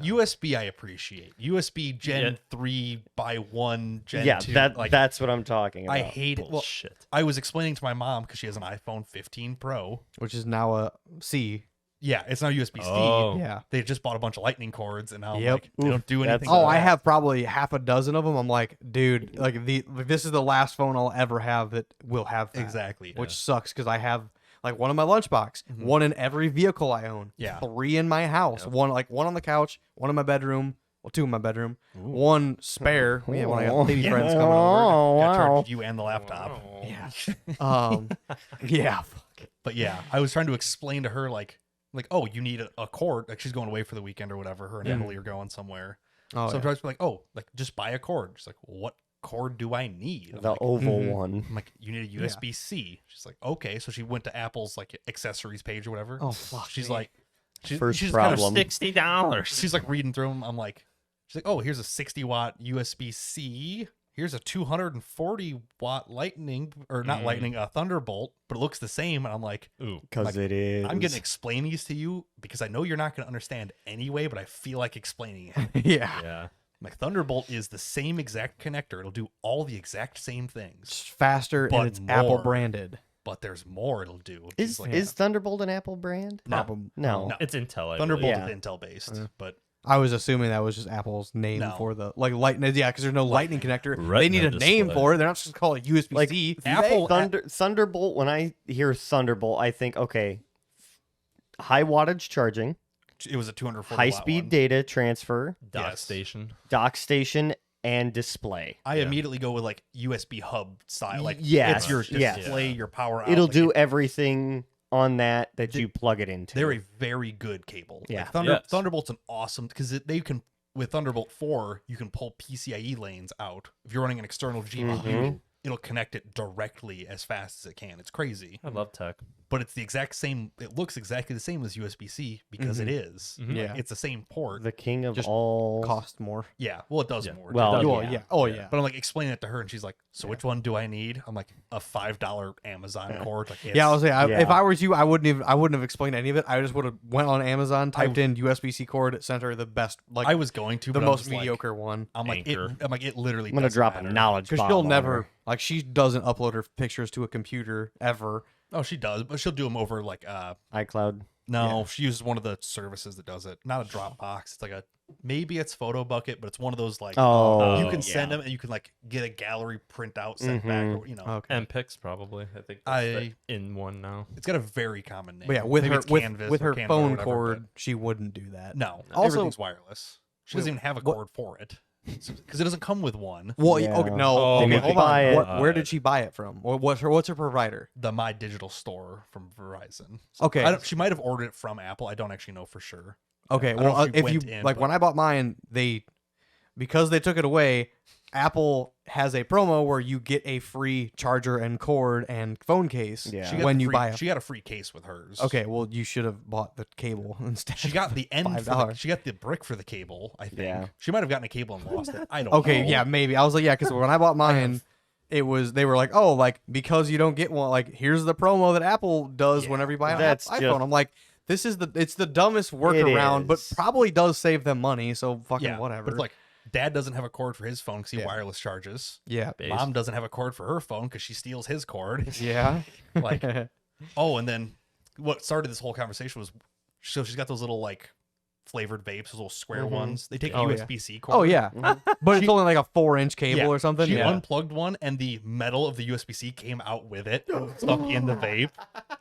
Yeah. USB I appreciate. USB Gen Yeah. 3 by 1 Gen yeah, 2. that like that's what I'm talking about. I hate it. Well, Bullshit. I was explaining to my mom because she has an iPhone 15 Pro. Which is now a C. Yeah, it's now USB-C. Oh. Yeah. They just bought a bunch of lightning cords, and now I'm Yep. like, they don't do Oof, anything. that's- Oh, with I that. have probably half a dozen of them. I'm like, dude, like this is the last phone I'll ever have that will have that. Exactly. Which sucks because I have like one in my lunchbox, Mhm. one in every vehicle I own. Yeah. 3 in my house. Yep. One on the couch, one in my bedroom, well, 2 in my bedroom, Ooh. one spare. Yeah, when I got baby Oh, friends coming over. Oh, Got wow. charged you and the laptop. Yeah. Yeah. Fuck. But yeah, I was trying to explain to her like, oh, you need a cord. Like she's going away for the weekend or whatever. Her and Yeah. Emily are going somewhere. Oh, so I'm yeah. trying to be like, oh, like just buy a cord. She's like, what cord do I need? I'm The like, oval Mhm. one. I'm like, you need a USB-C. She's like, okay. So she went to Apple's like accessories page or whatever. Oh, fuck She's me. like, First she's kind of problem. $60. she's like reading through them. I'm like, she's like, oh, here's a 60-watt USB-C. Here's a 240-watt lightning, or not lightning, a Thunderbolt, but it looks the same. And I'm like, Ooh. Because Like, it is. I'm gonna explain these to you because I know you're not gonna understand anyway, but I feel like explaining it. Yeah. Yeah. Like Thunderbolt is the same exact connector. It'll do all the exact same It's things, faster But and it's Apple more. branded. but there's more it'll do. Is She's like, is Thunderbolt an Apple brand? No. Problem. No. No. It's Intel. I Thunderbolt Yeah. is Intel based, Yeah. but I was assuming that was just Apple's name No. for the like lightning. Yeah, because there's no lightning connector. They Retina need a name display. for it. They're not just gonna call it USB-C. Like Apple- Thunderbolt. When I hear Thunderbolt, I think okay, high wattage charging, it was a 240 high speed data transfer, Dock Yes. station. dock station, and display. I Yeah. immediately go with like USB hub style. Like Yes, it's your yes. display, your power out. It'll like, do everything on that you plug it into. They're a very good cable. Yeah. Like Yes. Thunderbolt's an awesome because they can with Thunderbolt 4 you can pull PCIe lanes out. If you're running an external GPU, Mhm. it'll connect it directly as fast as it can. It's crazy, I love tech. but it's the exact same. It looks exactly the same as USB-C because it is. Mhm. Like, Yeah. it's the same port. the king of Just all. Cost more. Yeah, well, it does Yeah. more. Well, too. Oh yeah. yeah. Oh Yeah. yeah. But I'm like explaining it to her, and she's like, "So which one do I need?" I'm like, "A $5 Amazon cord." Like, Yeah, I was saying, Yeah. if I was you, I wouldn't have explained any of it. I just would have went on Amazon, typed in USB-C cord, sent her the best, like I was going to, the but I'm most just like- mediocre one. I'm like, Anchor. it literally. I'm gonna doesn't drop a matter. knowledge Because bomb she'll on never her. like she doesn't upload her pictures to a computer ever. Oh, she does, but she'll do them over like iCloud. no, Yeah. she uses one of the services that does it. Not a Dropbox. It's like maybe it's Photo Bucket, but it's one of those like Oh, you can send yeah. them and you can like get a gallery printout sent back. Or, you know, Okay. MPix probably. I think that's I- in one now. it's got a very common name. But yeah, with Maybe her it's Canvas with or her Canva or phone whatever, cord, she wouldn't do that. but no, Also- everything's wireless. She doesn't Wait, even have a what- cord for it because it doesn't come with one. Well, Yeah. okay, no. Oh, okay, they hold buy on. it. Where did she buy it from? Or what's her provider? The My Digital Store from Verizon. So Okay. I don't, she might have ordered it from Apple. I don't actually know for sure. Okay, I don't well, know if she if you went in, like but- when I bought mine, because they took it away, Apple has a promo where you get a free charger and cord and phone case Yeah. She got when the you free- buy it. she got a free case with hers. Okay, well, you should have bought the cable instead. She got the end. For the, $5. she got the brick for the cable. I think. Yeah. She might have gotten a cable and lost it. I don't. Okay, know. yeah, maybe. I was like, yeah, because when I bought mine, they were like, oh, like because you don't get one, like here's the promo that Apple does Yeah, whenever you buy an that's iPhone. just- I'm like, it's the dumbest workaround, but is. probably does save them money. So fucking Yeah, whatever. But it's like, Dad doesn't have a cord for his phone because he Yeah. wireless charges. yeah, Base. Mom doesn't have a cord for her phone because she steals his cord. yeah, Like, oh, and then what started this whole conversation was, so she's got those little like flavored vapes, those little square Mhm. ones. They take a Oh, yeah. USB-C cord. oh yeah, but it's She- only like a 4-inch cable Yeah, or something. She Yeah. unplugged one, and the metal of the USB-C came out with it, stuck in the vape.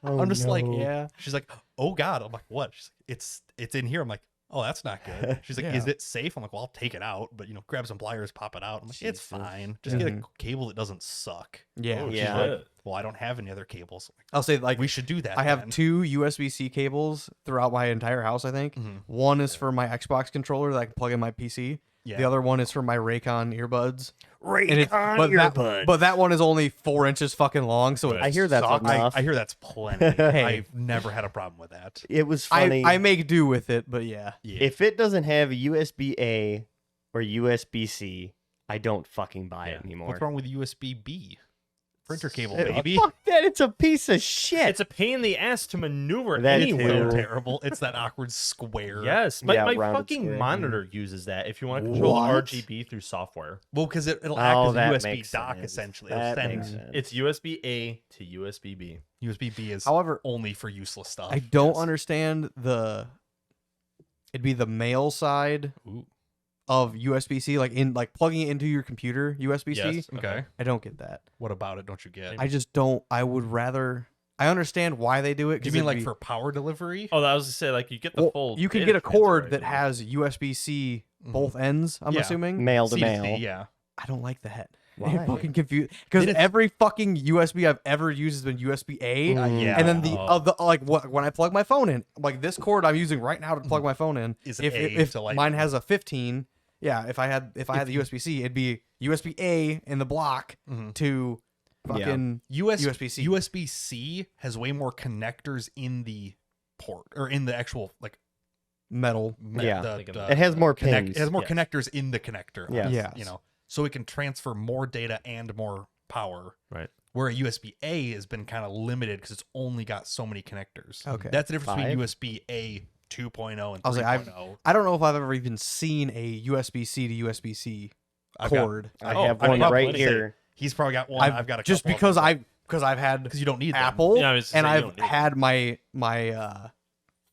Oh, I'm just like, no. yeah. She's like, "Oh God!" I'm like, "What?" She's like, "It's in here." I'm like, "Oh, that's not good." She's like, Yeah. "Is it safe?" I'm like, "Well, I'll take it out, but grab some pliers, pop it out." I'm like, "It's Jesus. fine. Just get a cable that doesn't suck." Yeah. Oh, Yeah. shit. Well, I don't have any other cables. I'll say like We should do that. I have then. 2 USB-C cables throughout my entire house. I think Mhm. one is for my Xbox controller that I can plug in my PC. Yeah. The other one is for my Raycon earbuds. And it's, Raycon earbuds. but that one is only 4 inches fucking long, so Right. I hear that's sucks. enough. I hear that's plenty. Hey. I've never had a problem with that. It was funny. I make do with it, but yeah. Yeah. If it doesn't have USB A or USB C, I don't fucking buy it Yeah. anymore. What's wrong with USB-B? Printer cable, Uh, baby. Fuck that! It's a piece of shit. It's a pain in the ass to maneuver That anywhere. too. Terrible. It's that awkward square. Yes, Yeah, my rounded fucking square. monitor uses that. If you want to control the What? RGB through software, Well, because it'll act Oh, as a that USB makes dock sense. essentially. It'll That send makes sense. it's USB A to USB B. USB-B is However, only for useless stuff. I don't Yes. understand it'd be the male side Ooh. of USB-C, like plugging it into your computer USB-C. Yes. Okay. I don't get that. What about it? Don't you get? I just don't. I would rather. I understand why they do it. Do you 'cause mean it'd like be- for power delivery? Oh, I was to say like you get the well, full. you can data get a cord transfer, that I has USB-C Mhm. both ends. I'm Yeah. assuming. male to C to male. C, yeah. I don't like that. Why? It fucking confused because It is- every fucking USB I've ever used has been USB A, Yeah. and then the Oh. when I plug my phone in, like this cord I'm using right now to plug my phone in, Is an if A if to Lightning. mine has a 15, yeah, if I had the USB-C, it'd be USB A in the block Mhm. to fucking USB-C. USB-C has way more connectors in the port or in the actual like metal. Yeah. It has more pins. It has more Yes. connectors in the connector. Yes. Yes. So it can transfer more data and more power. Right. Where a USB-A has been kind of limited because it's only got so many connectors. Okay. That's the difference 5? between USB-A 2.0 and I'll say 3.0. I don't know if I've ever even seen a USB-C to USB-C I've got- cord. I Oh, have I one mean, right I'd say here. He's probably got one. I've got a just couple because of them, I've had because you don't need them. Apple Yeah, I was and saying you I've don't need had my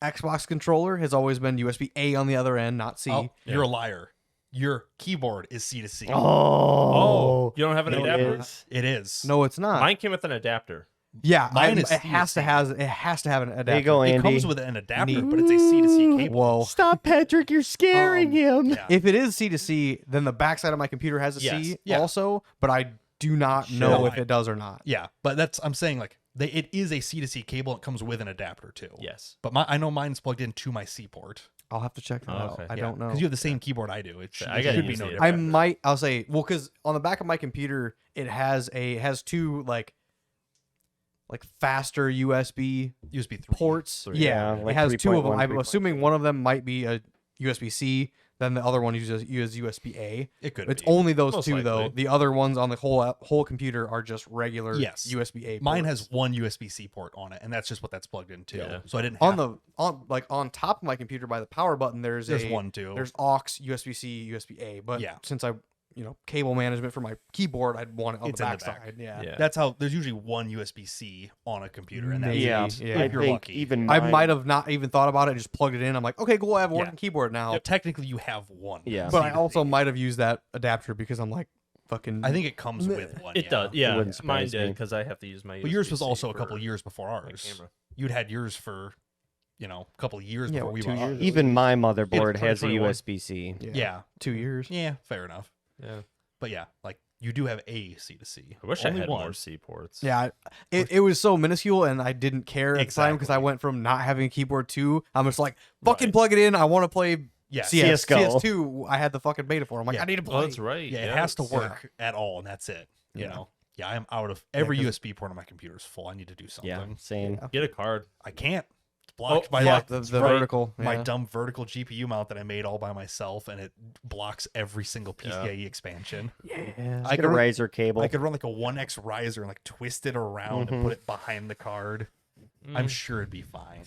Xbox controller has always been USB A on the other end, not C. Oh, you're a liar. Your keyboard is C to C. Oh, Oh, you don't have an it adapter? is. It is. No, it's not. Mine came with an adapter. yeah, Mine is it has to C. have an adapter. There you go, It Andy. comes with an adapter, Neat. but it's a C to C cable. Whoa. Stop, Patrick! You're scaring him. Yeah. If it is C to C, then the backside of my computer has a Yes. C Yeah. also, but I do not know No, if it does or not. Yeah, but I'm saying like it is a C to C cable. It comes with an adapter too. Yes. But I know mine's plugged into my C port. I'll have to check that Oh, out. okay. I Yeah, don't know. because you have the same keyboard I do. It should, I it gotta should be use no the different. I'll say, well, because on the back of my computer, it has two like faster USB USB 3 ports. Three. Yeah, Yeah, like it has two of them. 3.1, I'm assuming one of them might be a USB C. Then the other one uses USB A. It could. It's be. only those Most two though. likely. The other ones on the whole computer are just regular Yes. USB A. Mine ports. has one USB C port on it, and that's just what that's plugged into. Yeah. So I didn't on have, on top of my computer by the power button. There's There's one too. There's aux USB C USB A. But Yeah. since I cable management for my keyboard, I'd want it on It's the in the back back. side. Yeah. Yeah. That's how there's usually one USB-C on a computer, and that's Maybe. Yeah, it. Yeah. I If you're think lucky. even I mine- might have not even thought about it. Just plugged it in. I'm like, okay, cool. I have a working keyboard now. Technically, you have one. Yeah. But C I to also C. might have used that adapter because I'm like, fucking. I think it comes with one. It does. Yeah, wouldn't mine surprise did me. because I have to use my. But yours was USB-C also a for couple of years before my ours. camera. You'd had yours for, a couple of years Yeah, before what, we 2 bought years? ours. even my motherboard has a 2021. USB-C. Yeah. 2 years. Yeah, fair enough. Yeah, But yeah, like you do have a C to C. I wish Only I had one. more C ports. Yeah, it was so minuscule, and I didn't care at the time because I Exactly. went from not having a keyboard to I'm just like fucking Right. plug it in. I want to play Yeah, CS. CS:GO. CS2. I had the fucking beta for. I'm like, Yeah. I need to play. Oh, that's right. Yeah, it has to yes. work at all, and that's it. You Yeah. know. Yeah, I am out of every 'cause- USB port on my computer is full. I need to do something. Yeah, same. Yeah. Get a card. I can't. It's blocked by yeah, like the it's vertical. my yeah. dumb vertical GPU mount that I made all by myself, and it blocks every single PCIe expansion. Yeah. I Get a could run, riser cable. I could run like a 1X riser and like twist it around and Mhm. put it behind the card. I'm Mm. sure it'd be fine.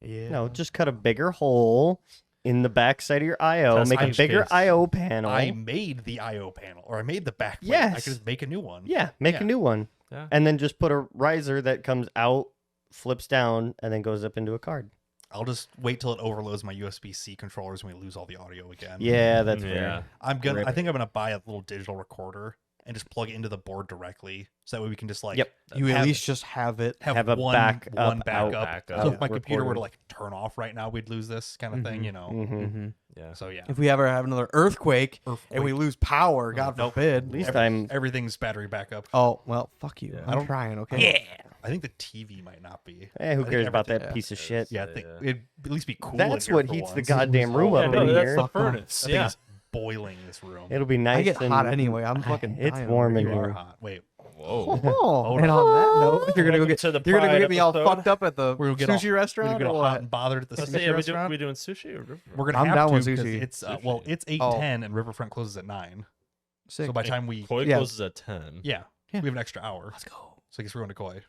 Yeah. No, just cut a bigger hole in the back side of your I/O. Test Make a bench bigger case. I/O panel. I made the I/O panel, or I made the back plate. I Yes. could just make a new one. Yeah, make Yeah. a new one. Yeah. And then just put a riser that comes out, flips down, and then goes up into a card. I'll just wait till it overloads my USB-C controllers and we lose all the audio again. Yeah, that's Yeah. fair. I Rip. think I'm gonna buy a little digital recorder and just plug it into the board directly, so that way we can just like Yep. You at have- least just have it. have a one backup one out. backup. Backup. So if my computer were to Recording. like turn off right now, we'd lose this kind of thing, Mhm. you know. Mm-hmm. Mm-hmm. Yeah. So yeah, If we ever have another earthquake and we lose power, God nope. forbid. At least Every- I'm. everything's battery backup. Oh well, fuck you. Yeah. I'm trying. Okay. I think the TV might not be. Eh, who I think cares about that everything- piece of shit? Yeah, I think Yeah. it'd at least be cool. That's in here what for heats the once. goddamn room Yeah, up no, in that's here. the furnace. That thing Yeah. is boiling this room. It'll be nice. I get and hot anyway. I'm fucking. It's dying warm over in You here. are here. hot. Wait, Whoa. Oh, and on that note, you're gonna go Welcome get to the you're gonna go Pride get me all episode. fucked up at the We're gonna get sushi we're restaurant gonna get or all hot what? and bothered at the Let's sushi see. Are restaurant. we doing sushi or river? We're gonna I'm have down to with because sushi. it's Sushi. well, it's 8:10 Oh. and Riverfront closes at 9. Sick. So by the time we Koi Yeah. closes at 10. yeah, Yeah. we have an extra hour. Let's go. So I guess we're going to Koi.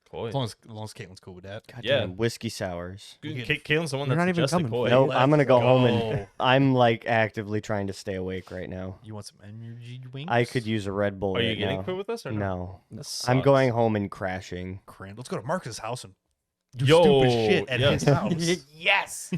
Koi. As long as Caitlin's cool with that. Goddamn Yeah. whiskey sours. Caitlin's the one You're that's not even suggested coming. Koi. Nope, let's I'm gonna go home go. and I'm like actively trying to stay awake right now. You want some energy wings? I could use a Red Bull. Are you right getting now. Koi with us or No, That I'm sucks. going home and crashing. Let's go to Marcus's house and do Yo, stupid shit at yes. his house. Yes.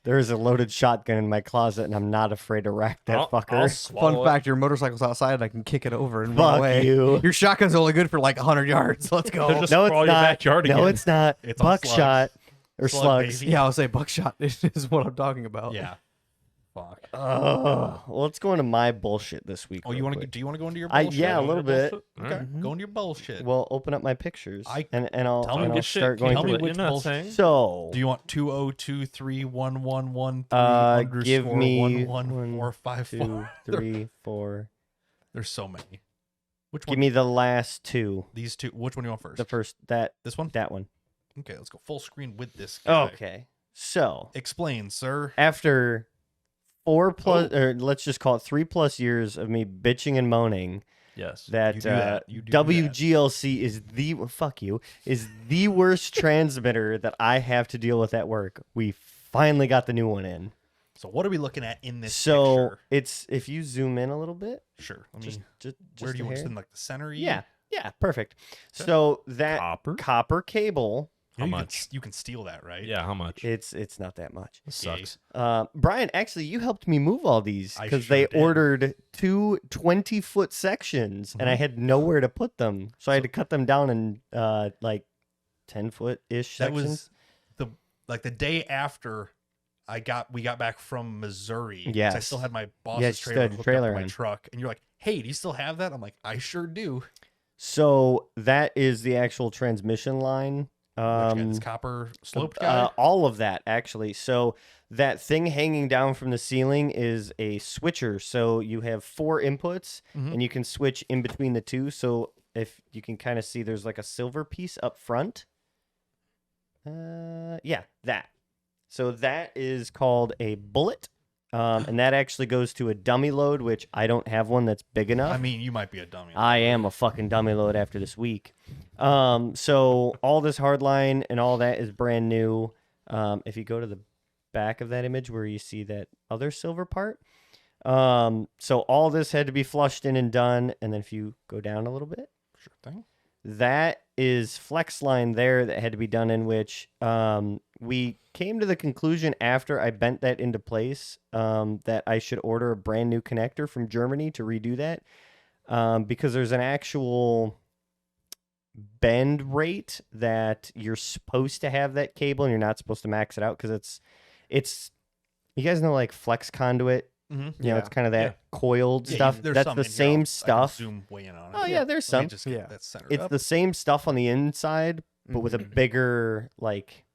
There is a loaded shotgun in my closet, and I'm not afraid to rack that I'll fucker. Fun swallow it. fact: your motorcycle's outside. I can kick it over and run Fuck away. you. Your shotgun's only good for like 100 yards. Let's go. They're just No, crawl it's your not. backyard No, again. it's not. It's on Buckshot or Slug, slugs. baby. Yeah, I'll say buckshot is what I'm talking about. Yeah. Fuck. Well, let's go into my bullshit this week. Oh, real you want to? quick. Do you want to go into your I- bullshit? yeah, a little bit. Okay, Mhm. go into your bullshit. Well, open up my pictures, I- and I'll, tell me and I'll which shit start came going tell me through which it. You're not bullshit- saying. So, Do you want 202311113 give underscore me 11454? 2, 3, 4. There's so many. Which Give one? me the last two. These two. Which one do you want first? The first This one. that one. Okay, let's go full screen with this guy. Okay. So Explain, sir. after 4+ or let's just call it 3+ years of me bitching and moaning Yes. that, You do that. You do that. WGLC is the is the worst transmitter that I have to deal with at work. We finally got the new one in. So what are we looking at in this So picture? it's if you zoom in a little bit, Sure. Let me. just where do you a want hair. it in like the center? Yeah, perfect. So that copper cable, How You much? you can steal that, right? Yeah, how much? it's not that much. This sucks. Brian, actually, you helped me move all these I because sure they did. ordered 2 20-foot sections, and I had nowhere to put them, so I had to cut them down in like 10-foot ish That sections. was the day after we got back from Missouri. 'cause I Yes. still had my Yeah, boss's you still trailer, had your hooked up trailer to my in. truck, and you're like, "Hey, do you still have that?" I'm like, "I sure do." So that is the actual transmission line. Which guy, this copper sloped guy. All of that actually. So that thing hanging down from the ceiling is a switcher. So you have 4 inputs, Mhm. and you can switch in between the two. So if you can kind of see, there's like a silver piece up front. Yeah, that. So that is called a bullet. And that actually goes to a dummy load, which I don't have one that's big enough. I mean, you might be a dummy. I am a fucking dummy load after this week. So all this hardline and all that is brand new. If you go to the back of that image where you see that other silver part, So all this had to be flushed in and done. And then if you go down a little bit, Sure thing. that is flex line there that had to be done in, which we came to the conclusion after I bent that into place that I should order a brand new connector from Germany to redo that because there's an actual bend rate that you're supposed to have that cable and you're not supposed to max it out because it's you guys know like flex conduit. Mm-hmm. You know, it's kind of that coiled stuff. There's That's some the in here. same I can stuff. zoom way in on it. Oh yeah, there's Let me some. just get Yeah. that centered It's up. the same stuff on the inside, but with a bigger like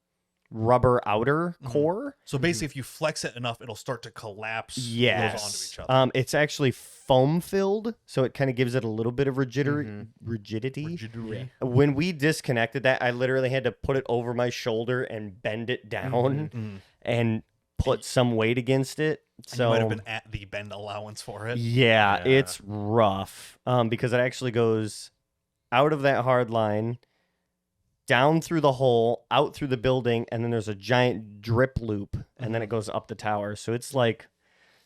rubber outer core. So basically, if you flex it enough, it'll start to collapse those onto Yes. each other. It's actually foam filled, so it kind of gives it a little bit of rigidity. Rigidity. When we disconnected that, I literally had to put it over my shoulder and bend it down Mhm. and put some weight against it. And So you might have been at the bend allowance for it. yeah, Yeah. it's rough because it actually goes out of that hard line, down through the hole, out through the building, and then there's a giant drip loop, and then it goes up the tower. So it's like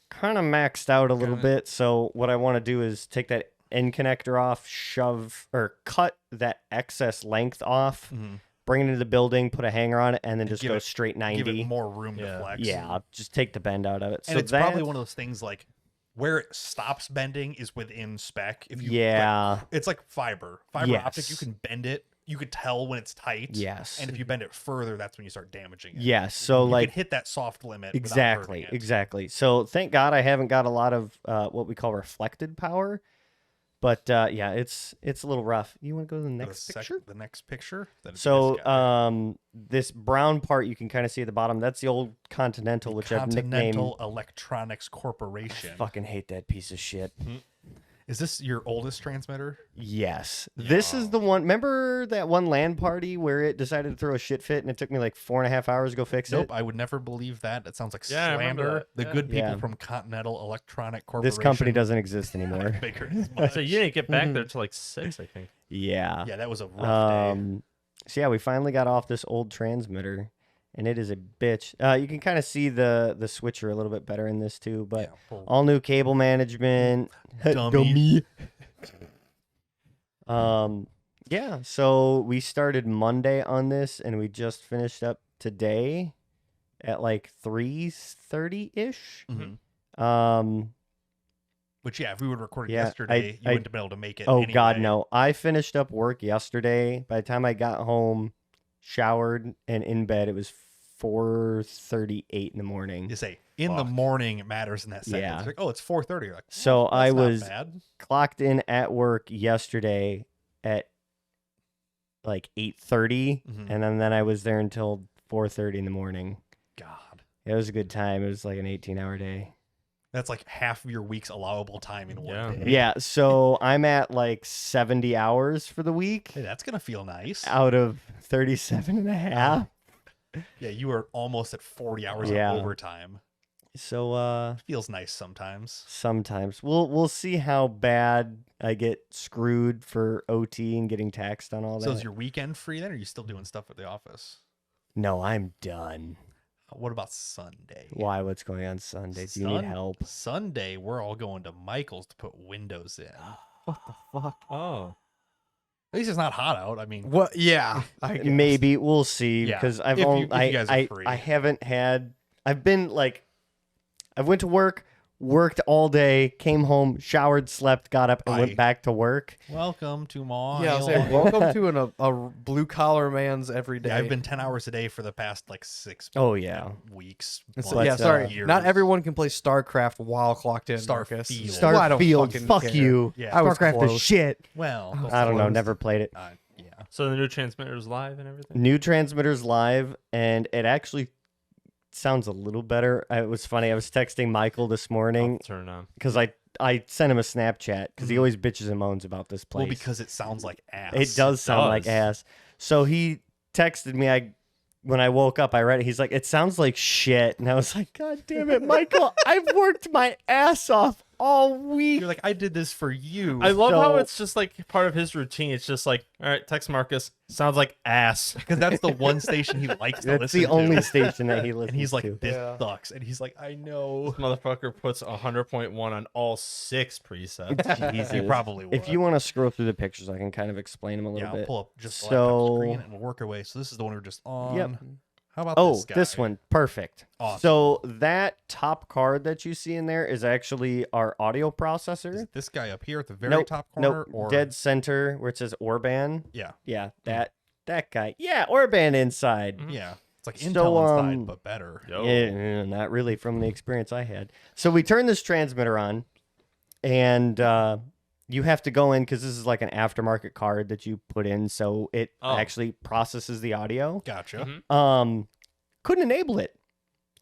kind of maxed out a little bit. So what I want to do is take that end connector off, shove or cut that excess length off, Mhm. bring it into the building, put a hanger on it, and then just give go it- straight Give 90. it more room to Yeah. flex. Yeah, just take the bend out of it. And so it's probably that- one of those things like where it stops bending is within spec. If you yeah. it's like fiber optic. You Yes. can bend it. You could tell when it's tight. Yes. And if you bend it further, that's when you start damaging it. Yes. So You like can hit that soft limit. without exactly, hurting it. exactly. So thank God I haven't got a lot of what we call reflected power, but yeah, it's a little rough. You want to go to the next picture? The next picture. That is So this guy. this brown part you can kind of see at the bottom. That's the old Continental, which I've nicknamed. Continental Electronics I Corporation. fucking hate that piece of shit. Is this your oldest transmitter? Yes. This is the one. Remember that one LAN party where it decided to throw a shit fit and it took me like 4.5 hours to go fix Nope, it? I would never believe that. That sounds like Yeah, I remember slander. that. The Yeah. good people Yeah. from Continental Electronic Corporation. This company doesn't exist anymore. Figured as much. So you didn't get back there till like 6, I think. Yeah. Yeah, that was a rough day. So yeah, we finally got off this old transmitter, and it is a bitch. You can kind of see the switcher a little bit better in this too, but Yeah, well, all new cable management. Dummy. Yeah. So we started Monday on this, and we just finished up today at like 3:30 ish. mhm. Which yeah, if we would record it Yeah, yesterday, you I- wouldn't have been able to make it. Oh God, anyway. no! I finished up work yesterday. By the time I got home, showered, and in bed, it was 4:38 in the morning. You say in the Fuck. morning it matters in that sentence. Yeah. It's like, oh, it's 4:30. You're like, So well, I that's not was bad. clocked in at work yesterday at like 8:30, Mhm. and then I was there until 4:30 in the morning. God, It was a good time. It was like an 18-hour day. that's like half of your week's allowable time in one Yeah. day. Yeah, so I'm at like 70 hours for the week Hey, that's gonna feel nice. out of 37 and a half. Yeah, you are almost at 40 hours Yeah. of overtime. So Feels nice sometimes. sometimes we'll see how bad I get screwed for OT and getting taxed on all that. So is your weekend free then, or are you still doing stuff at the office? No, I'm done. What about Sunday? Why? What's going on Sunday? Do you need help? Sunday, we're all going to Michael's to put windows in. What the fuck? Oh. At least it's not hot out. I mean, What? Yeah. I guess. Maybe we'll see Yeah, because I've if you- only if you guys are free. I haven't had. I've been like, I went to work, worked all day, came home, showered, slept, got up, and I- went back to work. welcome to my Yeah, I'll say, welcome to a blue collar man's everyday. Yeah, I've been 10 hours a day for the past like 6 Oh yeah, weeks. It's- But, yeah, sorry. years. Not everyone can play StarCraft while clocked in. Starfield. Marcus. Well, I don't Starfield. fucking Fuck care. you. Yeah. I was Starcraft is close. shit. Well, I don't know. close. Never played it. yeah. So the new transmitter's live and everything? New transmitters live, and it actually sounds a little better. It was funny. I was texting Michael this I'll morning turn it on. because I sent him a Snapchat because he always bitches and moans about this place. Well, because it sounds like ass. It does sound like does. ass. So he texted me. When I woke up, I read it. He's like, "It sounds like shit," and I was like, "God damn it, Michael! I've worked my ass off all week. You're like, I did this for you. I love how So- it's just like part of his routine. It's just like, all right, text Marcus. Sounds like ass. Because that's the one station he likes to That's listen the only to. station that he listens And he's like, to. this Yeah. sucks. And he's like, I know. This motherfucker puts 100.1 on all 6 presets. Jesus. He probably would. If you want to scroll through the pictures, I can kind of explain them a yeah, little I'll bit. pull up just the So- laptop screen and we'll work our way. So this is the one we were just on. Yep. How about Oh, this guy? this one. Perfect. Awesome. So that top card that you see in there is actually our audio Is processor. it this guy up here at the very Nope, top corner? Nope. Or Dead center where it says Orban. Yeah. Yeah, that guy. Yeah, Orban inside. Yeah. It's like So, Intel inside, but better. Yo. Yeah, not really from the experience I had. So we turn this transmitter on, and you have to go in because this is like an aftermarket card that you put in, so it Oh. actually processes the audio. Gotcha. Mhm. Couldn't enable it.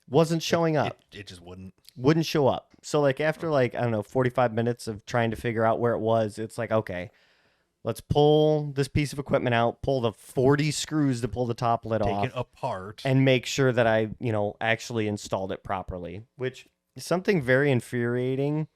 Wasn't showing up. It just wouldn't. Wouldn't show up. So like after like I don't know 45 minutes of trying to figure out where it was, it's like okay, let's pull this piece of equipment out, pull the 40 screws to pull the top lid Take off, it apart. and make sure that I actually installed it properly. Which is something very infuriating.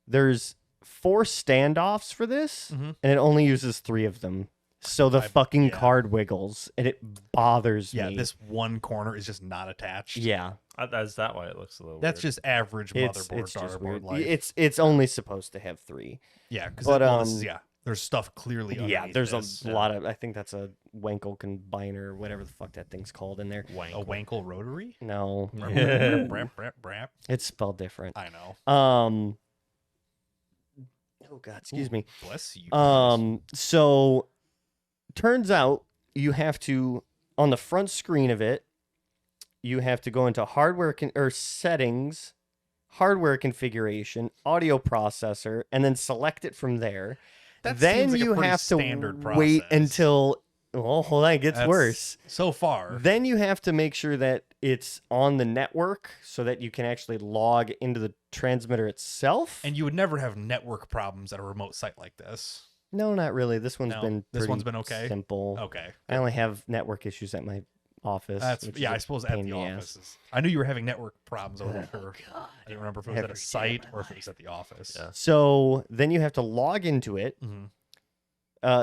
There's 4 standoffs for this, Mhm. and it only uses 3 of them. So the fucking yeah. card wiggles, and it bothers yeah, me. this one corner is just not attached. Yeah. Is that why it looks a little That's weird? just average It's motherboard just daughterboard weird. life. It's only supposed to have 3. Yeah, because but, there's stuff clearly Yeah, underneath there's this. a lot of. I think that's a Wankel combiner, whatever the fuck that thing's called in there. Wank. A Wankel rotary? No, Brap, brap, brap. it's spelled different. I know. Oh God, excuse me. Bless you. So turns out you have to on the front screen of it, you have to go into hardware or settings, hardware configuration, audio processor, and then select it from there. That then seems like a you pretty have to standard wait process. until hold on, it gets That's- worse. So far. Then you have to make sure that it's on the network so that you can actually log into the transmitter itself. And you would never have network problems at a remote site like this. No, not really. This one's No? been This one's pretty been okay? simple. Okay. I only have network issues at my office. That's which is yeah, a I suppose pain at in the ass. offices. I knew you were having network problems over Oh, there. God. I didn't remember if it was at Every a day of site my or if it life. was at the office. Yeah. So then you have to log into it, Mhm.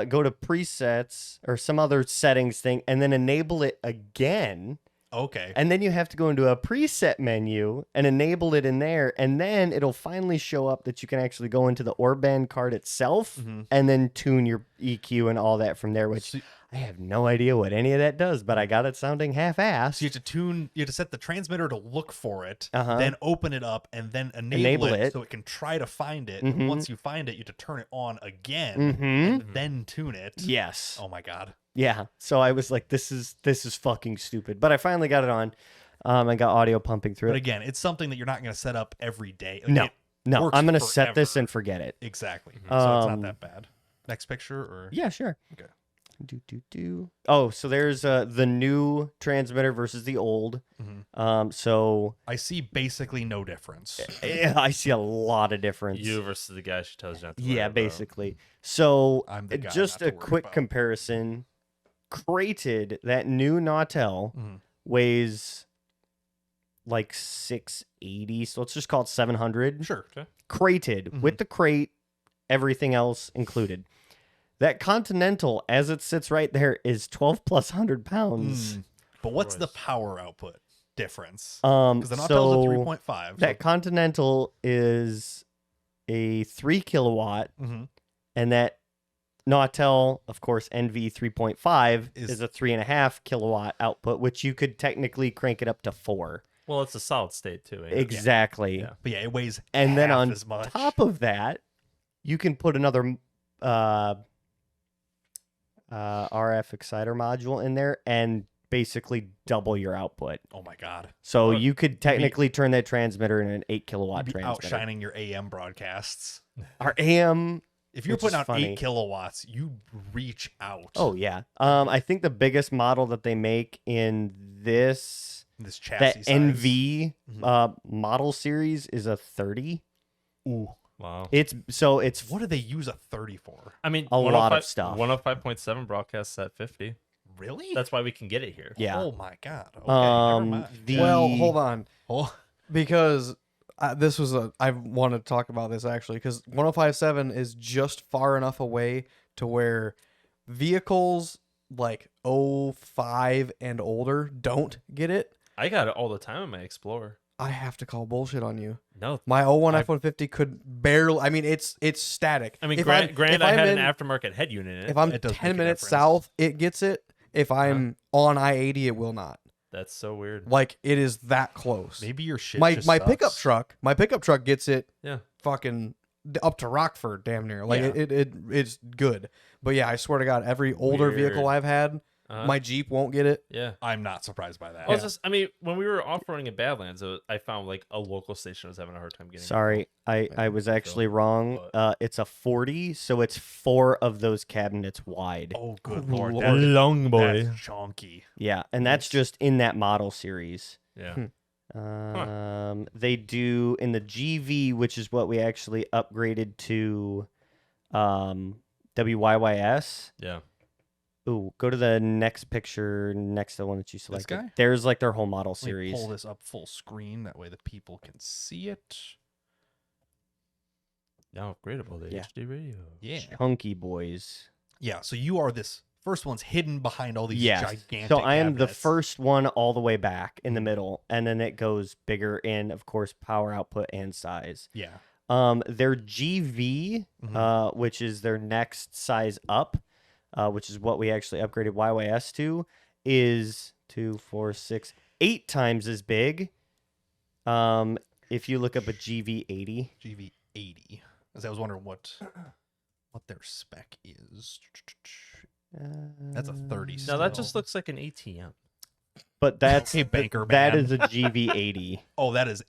go to presets or some other settings thing, and then enable it again. Okay. And then you have to go into a preset menu and enable it in there. And then it'll finally show up that you can actually go into the Orban card itself Mhm. and then tune your EQ and all that from there, which So, I have no idea what any of that does, but I got it sounding half-assed. so you have to set the transmitter to look for it, Uh-huh. then open it up and then enable it, it. so it can try to find it. Mhm. And once you find it, you have to turn it on again Mm-hmm. and then tune it. Yes. Oh my god. Yeah. So I was like, this is fucking stupid. But I finally got it on. I got audio pumping through But it. again, it's something that you're not going to set up every day. Like, No. it No, works I'm gonna set this forever. and forget it. Exactly. So it's not Um, that bad. Next picture or Yeah, sure. Okay. Do. Oh, so there's the new transmitter versus the old. Mhm. So I see basically no difference. I see a lot of difference. You versus the guy she tells you not to worry Yeah, about. basically. So I'm the guy just not to a worry quick about. comparison. Crated, that new Nautel Mhm. weighs like 680, so let's just call it 700. Sure. Crated Mhm. with the crate, everything else included. That Continental, as it sits right there, is 12 plus 100 pounds. But what's the Christ. power output difference? Um, Because the Nautilus so a 3.5. that Continental is a 3 kilowatt, Mhm. and that Nautel, of course, NV 3.5 Is- is a 3.5 kilowatt output, which you could technically crank it up to 4. Well, it's a solid state too. ain't it? Exactly. Yeah. But yeah, it weighs And then half on as much. top of that, you can put another RF exciter module in there and basically double your output. Oh my god. So Oh, you could technically turn that transmitter into an 8 kilowatt You'd be transmitter. outshining your AM broadcasts. Our AM. If you're Which putting is out funny. 8 kilowatts, you reach out. Oh yeah. I think the biggest model that they make in this This that chassis size. NV Mhm. model series is a 30. Ooh. Wow. It's What do they use a 30 for? I mean, A lot of 105 stuff. 105.7 broadcasts at 50. Really? That's why we can get it here. Yeah. Oh my god. Okay, never mind. the Well, hold on. Oh, Because I wanted to talk about this actually because 105.7 is just far enough away to where vehicles like 05 and older don't get it. I got it all the time in my Explorer. I have to call bullshit on you. No, My 01 F-150 could barely. I mean, it's static. I mean, If granted, if I had in- an aftermarket head unit in it. If I'm It does 10 make a minutes difference. south, it gets it. If I'm on I-80, it will not. That's so weird. Like it is that close. Maybe your shit. my just my pickup sucks. truck gets it Yeah. fucking up to Rockford damn near. Like Yeah. it's good. But yeah, I swear to God, every older vehicle Weird. I've had, my Jeep won't get it. Yeah. I'm not surprised by that. Well, it's just, I mean, when we were off-roading in Badlands, I found like a local station was having a hard time getting. Sorry, I was actually wrong. but- It's a 40, so it's 4 of those cabinets wide. Oh, good Oh, lord. Lord. That is, long that's chunky. Yeah, and that's just in that model series. Yeah. They do in the GV, which is what we actually upgraded to WYYS. Yeah. Oh, Ooh, go to the next picture next to the one that you selected. guy? There's like their whole model Let me series. pull this up full screen. That way the people can see it. Now upgradable to Yeah. HD radio. Yeah. Chunky boys. Yeah. So you are this first one's hidden behind all these Yes. gigantic So I am the cabinets. first one all the way back in the middle, and then it goes bigger in, of course, power output and size. Yeah. Their GV, which is their next size up, which is what we actually upgraded YYS to, is 2, 4, 6, 8 times as big. If you look up a GV80, GV80. As I was wondering what their spec is. That's a 30. Now that still. just looks like an ATM. but that's Okay, banker that man. is a GV80. Oh, that is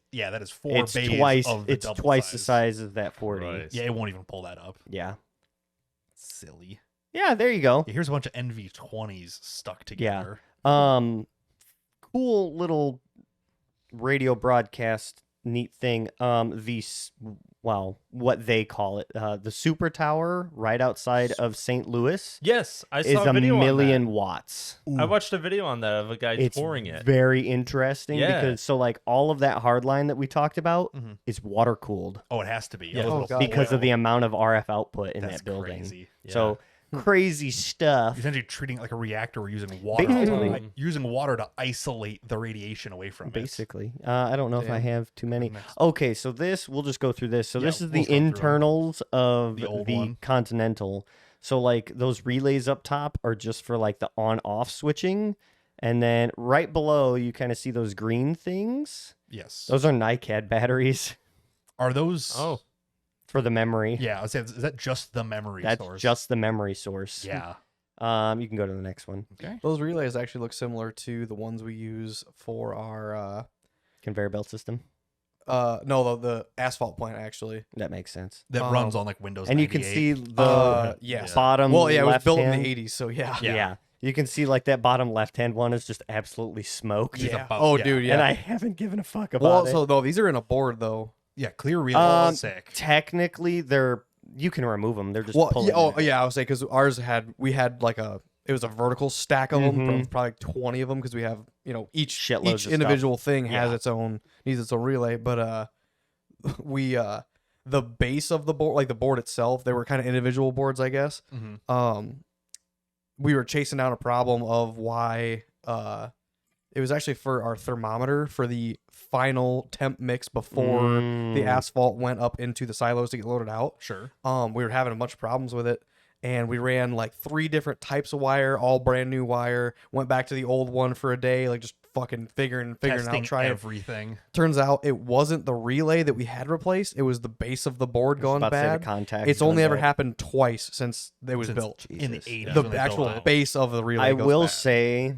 4 It's bays twice. of the It's double twice the size of that 40. Right. Yeah, it won't even pull that up. Yeah. Silly. Yeah. There you go. Yeah, here's a bunch of NV20s stuck Yeah. together. Cool little radio broadcast. Neat thing. What they call it, the super tower right outside of St. Louis Yes, I is saw a a video million on watts. that. I watched a video on that of a guy It's touring it. very interesting Yeah. because so like all of that hard line that we talked about Mhm. is water cooled Oh, it has to be. Yeah. Those Oh, little God. because of oil. the amount of RF output in That's that building. crazy. So crazy You're stuff. essentially treating it like a reactor. We're using water. Basically. Like, using water to isolate the radiation away from it. Basically, I don't know if I Damn. have too many. Next. Okay, so this we'll just go through this. So Yeah, this is we'll the go through 'em. internals of The old the one. Continental. So like those relays up top are just for like the on-off switching, and then right below you kind of see those green things. Yes. Those are NiCad batteries Are those? Oh, for the memory. Yeah. I was saying, is that just the memory That's source? just the memory source. Yeah. You can go to the next one. Okay. Those relays actually look similar to the ones we use for our Conveyor belt system. no the asphalt plant actually. That makes sense. That Um, runs on like Windows. And you can 98. see the Yes. bottom. Well, yeah, it was left built in hand. the 80s, so yeah. Yeah. You can see like that bottom left hand one is just absolutely smoked. It's Yeah. about- Oh, yeah. dude, yeah. And I haven't given a fuck about well, it. so though these are in a board though. Yeah. Clear relay. Sick. Technically, you can remove them. They're just Well, pulling. yeah, oh it. yeah, I would say because we had like it was a vertical stack of them, Mhm. probably like 20 of them because we have each Shitloads of each stuff. individual thing has Yeah. its own needs its own relay, but we the base of the board, like the board itself, they were kind of individual boards, I guess. Mm-hmm. We were chasing down a problem of why it was actually for our thermometer for the final temp mix before the Mm. asphalt went up into the silos to get loaded out. Sure. We were having a bunch of problems with it, and we ran like 3 different types of wire, all brand new wire. Went back to the old one for a day, like just fucking figuring Testing out, trying. everything. Turns out it wasn't the relay that we had replaced; it was the base of the board I was going about to say the bad. contact It's going only ever bad. happened twice since it was Since built. in the Jesus. 80s. The when they actual built it. base of the relay. I goes will bad. say,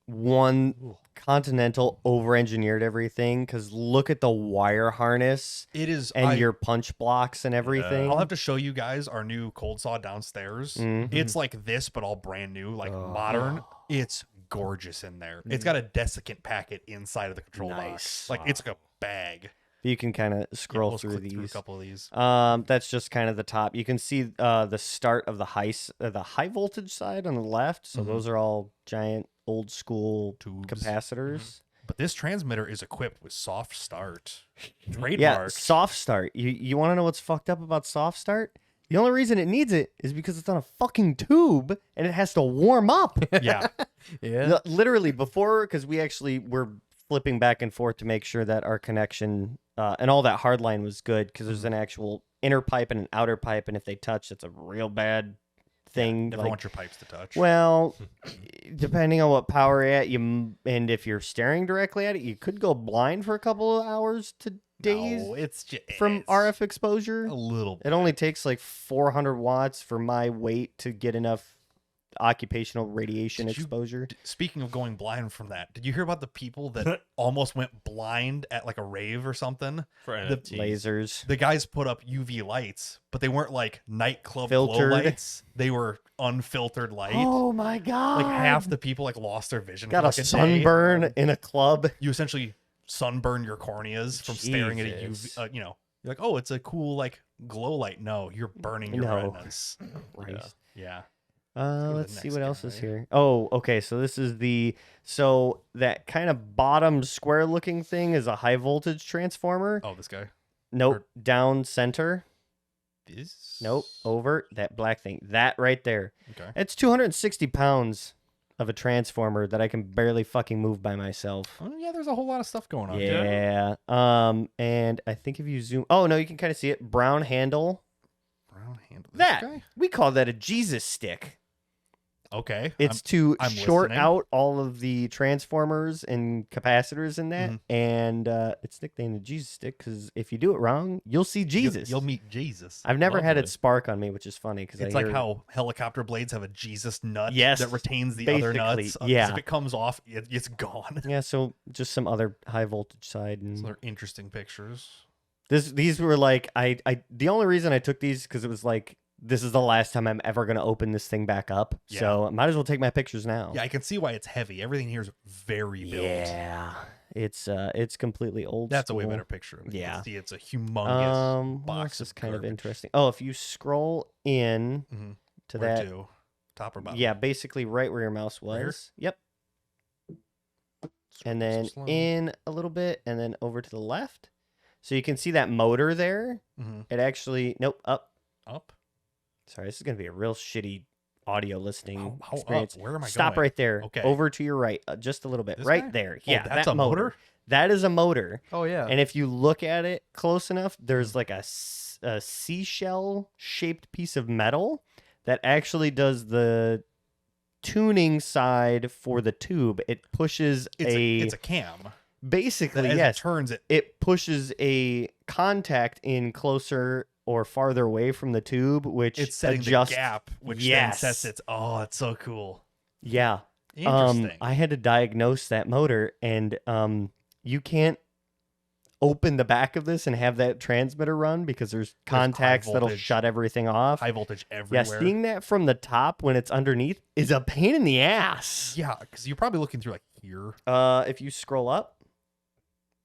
one Continental over-engineered everything because look at the wire harness It is. and your punch blocks and everything. I'll have to show you guys our new cold saw downstairs. Mhm. It's like this, but all brand new, like Oh. modern. It's gorgeous in there. It's got a desiccant packet inside of the control Nice. box. Like it's like a bag. You can kind of Yeah, scroll we'll through click through a these. couple of these. That's just kind of the top. You can see the start of the high voltage side on the left. So Mhm. those are all giant old school Tubes. capacitors. But this transmitter is equipped with soft start. Yeah, Trademark. soft start. You want to know what's fucked up about soft start? The only reason it needs it is because it's on a fucking tube and it has to warm up. Yeah. Yeah. Literally before, because we actually were flipping back and forth to make sure that our connection and all that hard line was good, because there's an actual inner pipe and an outer pipe, and if they touch, it's a real bad thing. Never like, want your pipes to touch. well, depending on what power you're at, and if you're staring directly at it, you could go blind for a couple of hours to days no, it's just from RF exposure. a little bit. It only takes like 400 watts for my weight to get enough occupational radiation Did you- exposure. Speaking of going blind from that, did you hear about the people that almost went blind at like a rave or something? For The NFTs. Lasers. The guys put up UV lights, but they weren't like nightclub Filtered. glow lights. They were unfiltered light. Oh my god! Like half the people like lost their vision. got for a like a day. sunburn in a club. You essentially sunburn your corneas from staring at a Jesus. UV. You're like, oh, it's a cool like glow light. No, you're burning your No. retinas. Christ. Yeah. Uh, to the let's see next what else is guy. here. Oh, okay. So this is that kind of bottom square looking thing is a high voltage transformer. Oh, this guy. Nope, or- down center. This. Nope, over that black thing. That right there. Okay. It's 260 pounds of a transformer that I can barely fucking move by myself. Oh, yeah, there's a whole lot of stuff going on. Yeah. And I think if you zoom, oh no, you can kind of see it. Brown handle. Brown handle. This That guy? we call that a Jesus stick. Okay. It's to I'm short listening. out all of the transformers and capacitors in that, Mhm. and it's nicknamed the Jesus stick because if you do it wrong, you'll see Jesus. You'll meet Jesus. I've never had Lovely. it spark on me, which is funny because It's like how helicopter blades have a Jesus nut Yes, that retains the other basically, nuts. yeah. If it comes off, it's gone. Yeah, so just some other high voltage side, and So they're interesting pictures. these were like I the only reason I took these because it was like this is the last time I'm ever gonna open this thing back up, Yeah. so I might as well take my pictures now. Yeah, I can see why it's heavy. Everything here is very built. Yeah, it's completely old. That's a way school. better picture of it. You can Yeah. see it's a humongous What box else is of kind of garbage. interesting. Oh, if you scroll in Mhm. to Where that, to? Top or bottom? yeah, basically right where your mouse Right here? was. Yep. Scroll And so then slow. in a little bit, and then over to the left. So you can see that motor there. Mhm. It actually up. Up. Sorry, this is gonna be a real shitty audio listening How experience. up? Where am I Stop going? right there. Okay. Over to your right, just a little bit. This right guy? there. Oh, Yeah, that's that a motor? That is a motor. Oh yeah. And if you look at it close enough, Mm. there's like a seashell shaped piece of metal that actually does the tuning side for the tube. It pushes It's a cam. basically, As yes, it turns it. it pushes a contact in closer or farther away from the tube, which It's setting adjusts. the gap, which Yes. then sets it. Oh, it's so cool. Yeah. Interesting. I had to diagnose that motor, and you can't open the back of this and have that transmitter run because there's high contacts that'll voltage. shut everything off. High voltage Yeah, everywhere. seeing that from the top when it's underneath is a pain in the ass. Yeah, because you're probably looking through like here. If you scroll up,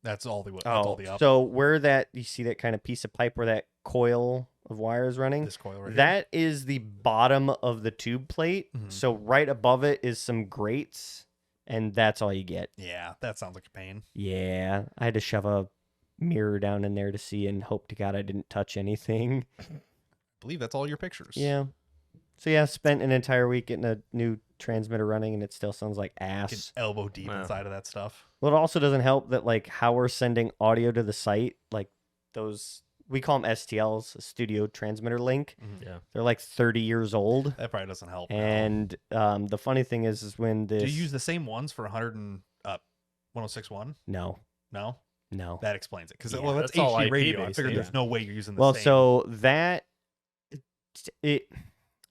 That's all the all the up. so where that you see that kind of piece of pipe where that coil of wire is running, This coil right here. that is the bottom of the tube plate. Mhm. So right above it is some grates, and that's all you get. Yeah, that sounds like a pain. Yeah, I had to shove a mirror down in there to see and hope to God I didn't touch anything. I believe that's all your pictures. Yeah. So yeah, spent an entire week getting a new transmitter running, and it still sounds like Get ass. elbow deep Wow. inside of that stuff. Well, it also doesn't help that like how we're sending audio to the site, like those we call them STLs, Studio Transmitter Link. Yeah. They're like 30 years old. That probably doesn't help. no. And the funny thing is when this do you use the same ones for 100 and 106.1? no. No, that explains it. Because Yeah. well, that's That's all HD IP radio. I based, figured yeah. there's no way you're using the Well, same. so that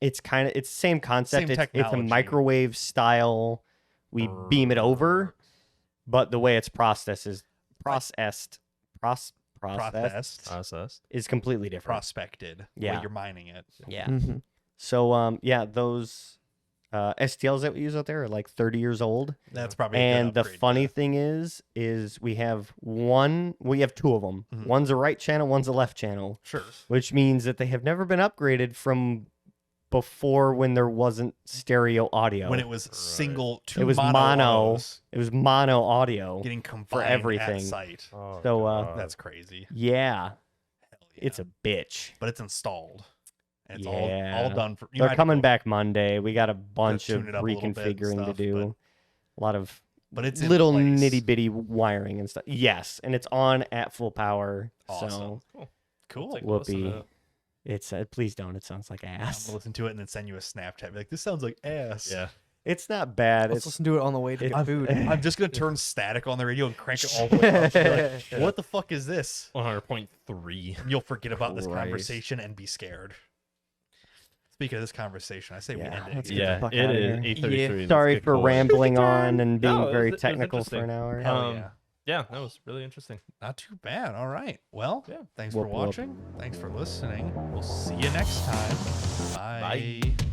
it's kind of it's the same concept. Same It's a technology. microwave style. We beam it over, but the way it's processed processed, Processed. is completely different. prospected. The Yeah. way you're mining it. Yeah. Mhm. So yeah, those STLs that we use out there are like 30 years old. That's probably. a good And the upgrade, funny yeah. thing is we have two of them. Mhm. One's a right channel, one's a left channel, Sure. which means that they have never been upgraded from before when there wasn't stereo audio. when it was single, two It was mono. mono. autos It was mono audio. getting combined for everything. at site. Oh, So, God. That's crazy. Yeah, Hell yeah. it's a bitch. but it's installed. And it's Yeah. all done for. They're coming back Monday. We got a bunch of tune it up a little bit and reconfiguring to stuff, do. A lot of But it's in little place. nitty bitty wiring and stuff. Yes, and it's on at full power. Awesome. So Cool. Take a listen to whoopee. it. It's please don't. It sounds like I'm ass. gonna listen to it and then send you a Snapchat. Be like, this sounds like ass. Yeah. It's not bad. Let's It's listen to it on the way to get food. I'm just gonna turn static on the radio and crank it all the way up. Be like, what the fuck is this? 100.3. And you'll forget about this Christ. conversation and be scared. Speaking of this conversation, I say we Yeah, end it. let's here. get the Yeah, fuck it outta is here. 8:33. Let's sorry get for going. rambling on and being No, it very was technical for interesting. an hour. Hell Um, yeah. Yeah, that was really interesting. Not too bad. All right. Well, Yeah. thanks Whoop, for whoop. watching. Thanks for listening. We'll see you next time. Bye. Bye.